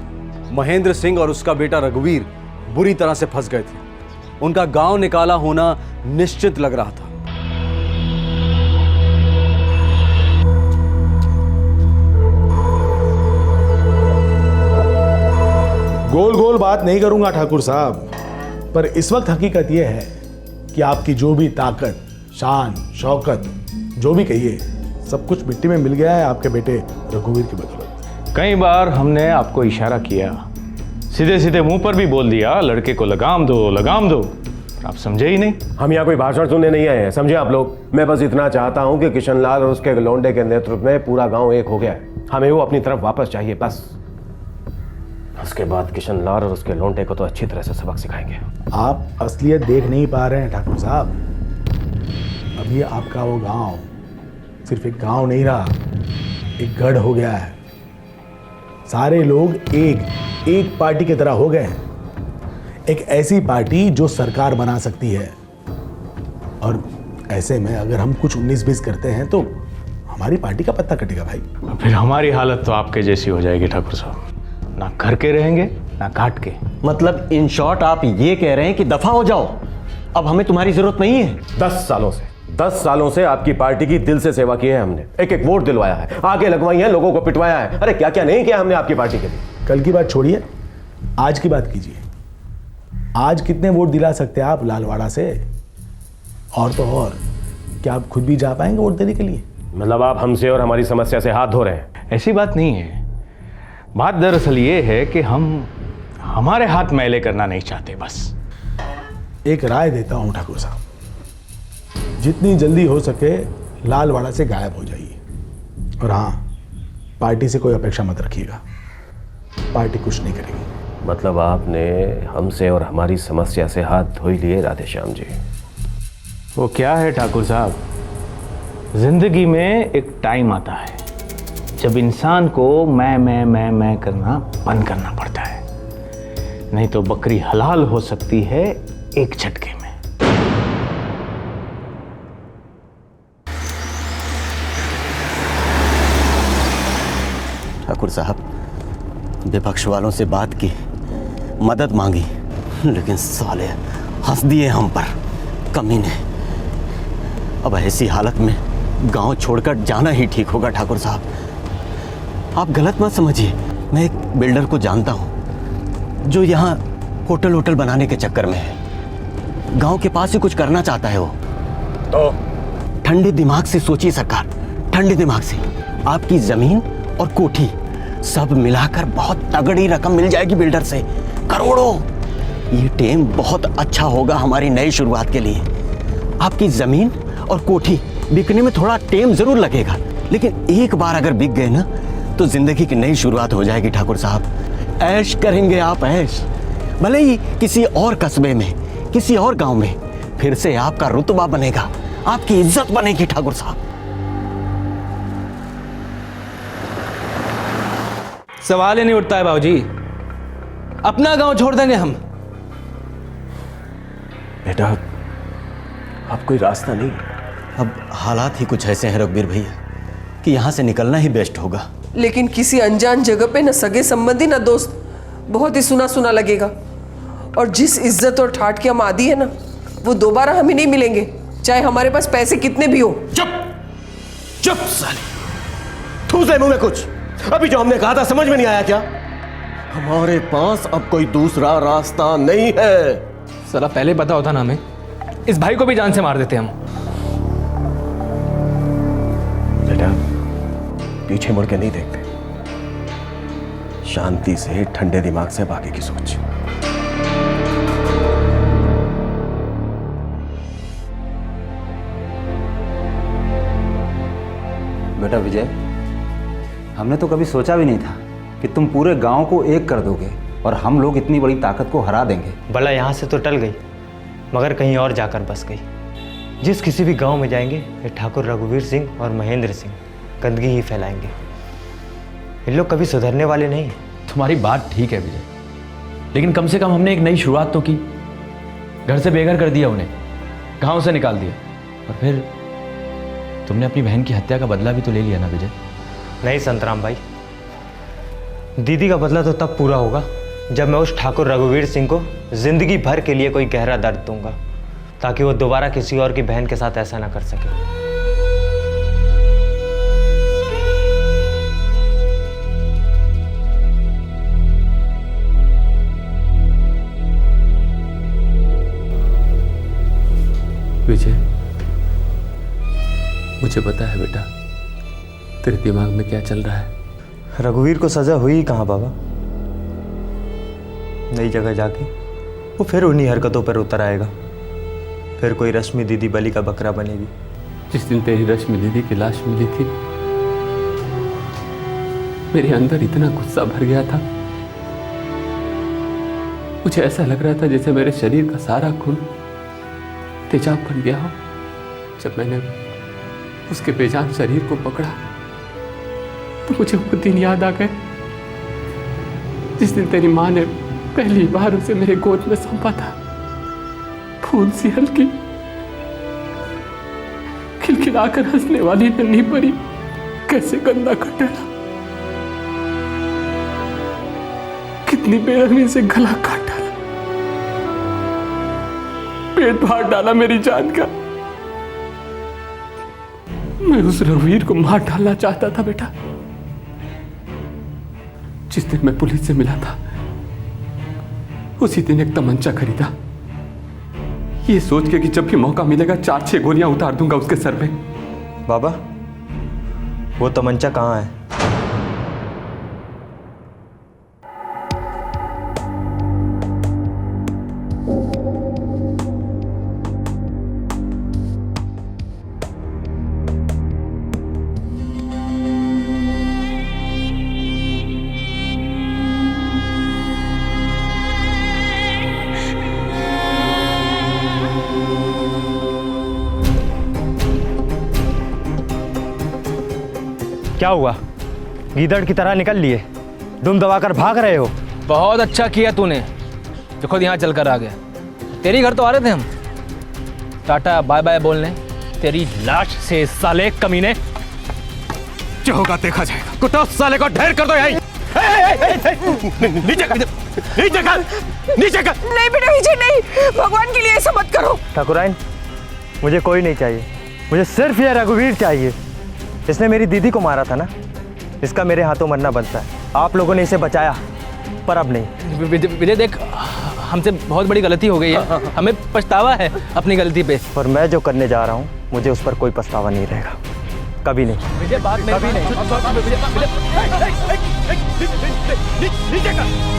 महेंद्र सिंह और उसका बेटा रघुवीर बुरी तरह से फंस गए थे। उनका गांव निकाला होना निश्चित लग रहा था।
गोल गोल बात नहीं करूंगा ठाकुर साहब, पर इस वक्त हकीकत यह है कि आपकी जो भी ताकत, शान, शौकत, जो भी कहिए, सब कुछ मिट्टी में मिल गया है आपके बेटे रघुवीर की बदौलत।
कई बार हमने आपको इशारा किया, सीधे सीधे मुंह पर भी बोल दिया लड़के को लगाम दो, आप समझे ही नहीं।
हम यहाँ कोई भाषण सुनने नहीं आए हैं, समझे आप लोग। मैं बस इतना चाहता हूँ कि किशनलाल और उसके लौंडे के नेतृत्व में पूरा गांव एक हो गया है। हमें वो अपनी तरफ वापस चाहिए, बस। उसके बाद किशनलाल और उसके लौंडे को तो अच्छी तरह से सबक सिखाएंगे।
आप असलियत देख नहीं पा रहे हैं ठाकुर साहब। अभी आपका वो गांव सिर्फ एक गांव नहीं रहा, एक गढ़ हो गया है। सारे लोग एक पार्टी की तरह हो गए हैं, एक ऐसी पार्टी जो सरकार बना सकती है। और ऐसे में अगर हम कुछ 19-20 करते हैं तो हमारी पार्टी का पत्ता कटेगा भाई।
फिर हमारी हालत तो आपके जैसी हो जाएगी ठाकुर साहब, ना घर के रहेंगे ना काट के।
मतलब इन शॉर्ट आप ये कह रहे हैं कि दफा हो जाओ, अब हमें तुम्हारी जरूरत नहीं है।
10 सालों से आपकी पार्टी की दिल से सेवा की है हमने। एक वोट दिलवाया है, आगे लगवाई है, लोगों को पिटवाया है। अरे क्या क्या नहीं किया हमने आपकी पार्टी के लिए।
कल की बात छोड़िए, आज की बात कीजिए। आज कितने वोट दिला सकते हैं आप लालवाड़ा से? और तो और, क्या आप खुद भी जा पाएंगे वोट देने के लिए?
मतलब आप हमसे और हमारी समस्या से हाथ धो रहे हैं?
ऐसी बात नहीं है। बात दरअसल ये है कि हम हमारे हाथ मैले करना नहीं चाहते, बस।
एक राय देता हूं ठाकुर साहब, जितनी जल्दी हो सके लालवाड़ा से गायब हो जाइए। और हाँ, पार्टी से कोई अपेक्षा मत रखिएगा, पार्टी कुछ नहीं करेगी।
मतलब आपने हमसे और हमारी समस्या से हाथ धो ही लिए राधेश्याम जी।
वो क्या है ठाकुर साहब, जिंदगी में एक टाइम आता है जब इंसान को मैं करना बंद करना पड़ता है, नहीं तो बकरी हलाल हो सकती है एक झटके में।
ठाकुर साहब, विपक्ष वालों से बात की, मदद मांगी, लेकिन साले हंस दिए हम पर, कमीने। अब ऐसी हालत में गांव छोड़कर जाना ही ठीक होगा ठाकुर साहब। आप गलत मत समझिए, मैं एक बिल्डर को जानता हूं जो यहाँ होटल बनाने के चक्कर में है। गांव के पास ही कुछ करना चाहता है वो। तो ठंडे दिमाग से सोचिए सरकार, ठंडे दिमाग से। आपकी जमीन और कोठी सब मिलाकर बहुत तगड़ी रकम मिल जाएगी बिल्डर से, करोड़ों। ये टेम बहुत अच्छा होगा हमारी नई शुरुआत के लिए। आपकी जमीन और कोठी बिकने में थोड़ा टेम जरूर लगेगा, लेकिन एक बार अगर बिक गए ना तो जिंदगी की नई शुरुआत हो जाएगी ठाकुर साहब। ऐश करेंगे आप, ऐश। भले ही किसी और कस्बे में, किसी और गांव में, फिर से आपका रुतबा बनेगा, आपकी इज्जत बनेगी ठाकुर साहब।
सवाल ही नहीं उठता है बाबूजी, अपना गांव छोड़ देंगे हम।
बेटा, अब कोई रास्ता नहीं।
अब हालात ही कुछ ऐसे हैं रघुवीर भैया कि यहाँ से निकलना ही बेस्ट होगा।
लेकिन किसी अनजान जगह पे न सगे संबंधी न दोस्त, बहुत ही सुना सुना लगेगा। और जिस इज्जत और ठाठ के हम आदी है ना, वो दोबारा हमें नहीं मिलेंगे, चाहे हमारे पास पैसे कितने भी हो।
चुप साले, ठूस दे मुंह में कुछ। अभी जो हमने कहा था समझ में नहीं आया क्या? हमारे पास अब कोई दूसरा रास्ता नहीं है।
साला पहले पता होता ना हमें, इस भाई को भी जान से मार देते हम।
बेटा, पीछे मुड़ के नहीं देखते, शांति से ठंडे दिमाग से बाकी की सोच।
बेटा विजय, हमने तो कभी सोचा भी नहीं था कि तुम पूरे गांव को एक कर दोगे और हम लोग इतनी बड़ी ताकत को हरा देंगे।
भला यहाँ से तो टल गई, मगर कहीं और जाकर बस गई। जिस किसी भी गांव में जाएंगे ये ठाकुर रघुवीर सिंह और महेंद्र सिंह गंदगी ही फैलाएंगे। इन लोग कभी सुधरने वाले नहीं।
तुम्हारी बात ठीक है विजय, लेकिन कम से कम हमने एक नई शुरुआत तो की। घर से बेघर कर दिया उन्हें, गांव से निकाल दिया, और फिर तुमने अपनी बहन की हत्या का बदला भी तो ले लिया ना विजय।
नहीं संतराम भाई, दीदी का बदला तो तब पूरा होगा जब मैं उस ठाकुर रघुवीर सिंह को जिंदगी भर के लिए कोई गहरा दर्द दूंगा, ताकि वो दोबारा किसी और की बहन के साथ ऐसा ना कर सके।
विजय, मुझे पता है बेटा तेरे दिमाग में क्या चल रहा है।
रघुवीर को सजा हुई कहाँ बाबा? नई जगह जाके वो फिर उन्हीं हरकतों पर उतर आएगा। फिर कोई रश्मि दीदी बलि का बकरा बनेगी।
जिस दिन तेरी रश्मि दीदी की लाश मिली थी, मेरे अंदर इतना गुस्सा भर गया था, मुझे ऐसा लग रहा था जैसे मेरे शरीर का सारा खून तेजाब बन गया हो। जब मैंने उसके बेजान शरीर को पकड़ा तो मुझे वो दिन याद आ गए जिस दिन तेरी माँ ने पहली बार उसे मेरे गोद में सौंपा था। फूल सी हल्की खिलखिलाकर हंसने वाली नन्ही परी कैसे गंदा कर डाला, कितनी बेरहमी से गला काट डाला, पेट फाड़ डाला मेरी जान का। मैं उस रघुवीर को मार डालना चाहता था बेटा। जिस दिन मैं पुलिस से मिला था उसी दिन एक तमंचा खरीदा, ये सोच के कि जब भी मौका मिलेगा 4-6 गोलियां उतार दूंगा उसके सर पे।
बाबा, वो तमंचा कहाँ है? क्या हुआ? गीदड़ की तरह निकल लिए, दुम दबाकर भाग रहे हो।
बहुत अच्छा किया तूने जो खुद यहाँ चलकर आ गया। तेरी घर तो आ रहे थे हम, टाटा बाय बाय बोलने। तेरी लाश से साले कमीने। जो होगा देखा जाएगा। कुत्ता साले को ढेर कर दो यहीं। नीचे कर, नीचे कर, नीचे कर।
नहीं बेटा विजय नहीं, भगवान के लिए ऐसा मत करो।
ठाकुराइन, मुझे कोई नहीं चाहिए, मुझे सिर्फ ये रघुवीर चाहिए। इसने मेरी दीदी को मारा था ना, इसका मेरे हाथों मरना बनता है। आप लोगों ने इसे बचाया, पर अब नहीं।
विजय देख, हमसे बहुत बड़ी गलती हो गई है, हमें पछतावा है अपनी गलती पे।
पर मैं जो करने जा रहा हूँ मुझे उस पर कोई पछतावा नहीं रहेगा, कभी नहीं।
विजय बात में कभी नहीं। नीचे कर।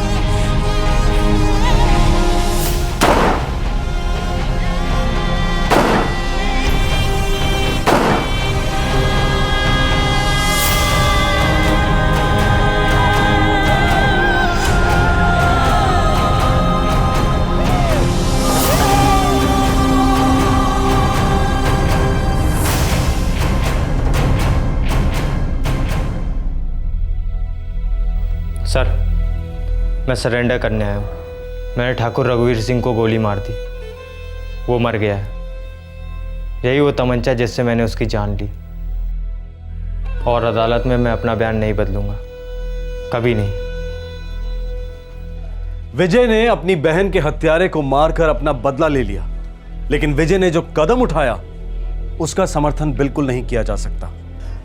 सर, मैं सरेंडर करने आया हूँ। मैंने ठाकुर रघुवीर सिंह को गोली मार दी, वो मर गया है। यही वो तमंचा जिससे मैंने उसकी जान ली। और अदालत में मैं अपना बयान नहीं बदलूंगा, कभी नहीं।
विजय ने अपनी बहन के हत्यारे को मारकर अपना बदला ले लिया, लेकिन विजय ने जो कदम उठाया उसका समर्थन बिल्कुल नहीं किया जा सकता।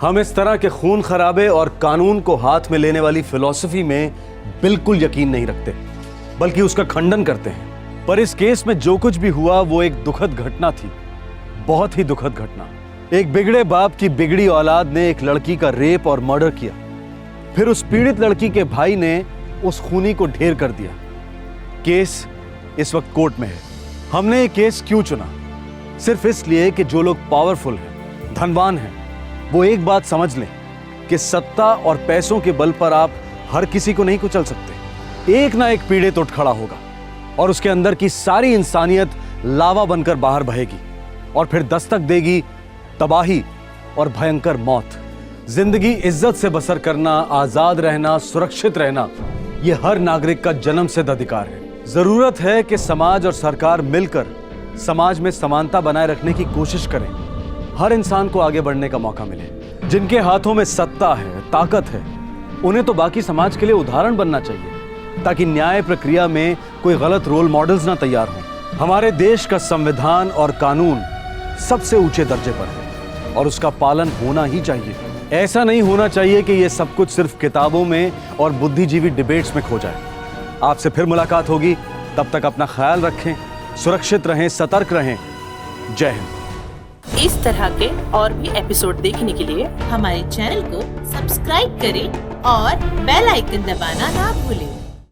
हम इस तरह के खून खराबे और कानून को हाथ में लेने वाली फिलॉसफी में बिल्कुल यकीन नहीं रखते, बल्कि उसका खंडन करते हैं। पर इस केस में जो कुछ भी हुआ वो एक दुखद घटना थी, बहुत ही दुखद घटना। एक बिगड़े बाप की बिगड़ी औलाद ने एक लड़की का रेप और मर्डर किया, फिर उस पीड़ित लड़की के भाई ने उस खूनी को ढेर कर दिया। केस इस वक्त कोर्ट में है। हमने ये केस क्यों चुना? सिर्फ इसलिए कि जो लोग पावरफुल हैं, धनवान हैं, वो एक बात समझ लें कि सत्ता और पैसों के बल पर आप हर किसी को नहीं कुचल सकते। एक ना एक पीड़ित उठ खड़ा होगा और उसके अंदर की सारी इंसानियत लावा बनकर बाहर बहेगी और फिर दस्तक देगी तबाही और भयंकर मौत। जिंदगी इज्जत से बसर करना, आजाद रहना, सुरक्षित रहना, यह हर नागरिक का जन्मसिद्ध अधिकार है। जरूरत है कि समाज और सरकार मिलकर समाज में समानता बनाए रखने की कोशिश करें। हर इंसान को आगे बढ़ने का मौका मिले। जिनके हाथों में सत्ता है, ताकत है, उन्हें तो बाकी समाज के लिए उदाहरण बनना चाहिए, ताकि न्याय प्रक्रिया में कोई गलत रोल मॉडल्स ना तैयार हों। हमारे देश का संविधान और कानून सबसे ऊंचे दर्जे पर है और उसका पालन होना ही चाहिए। ऐसा नहीं होना चाहिए कि यह सब कुछ सिर्फ किताबों में और बुद्धिजीवी डिबेट्स में खो जाए। आपसे फिर मुलाकात होगी, तब तक अपना ख्याल रखें, सुरक्षित रहें, सतर्क रहें। जय हिंद।
इस तरह के और भी एपिसोड देखने के लिए हमारे चैनल को सब्सक्राइब करें और बेल आइकन दबाना ना भूलें।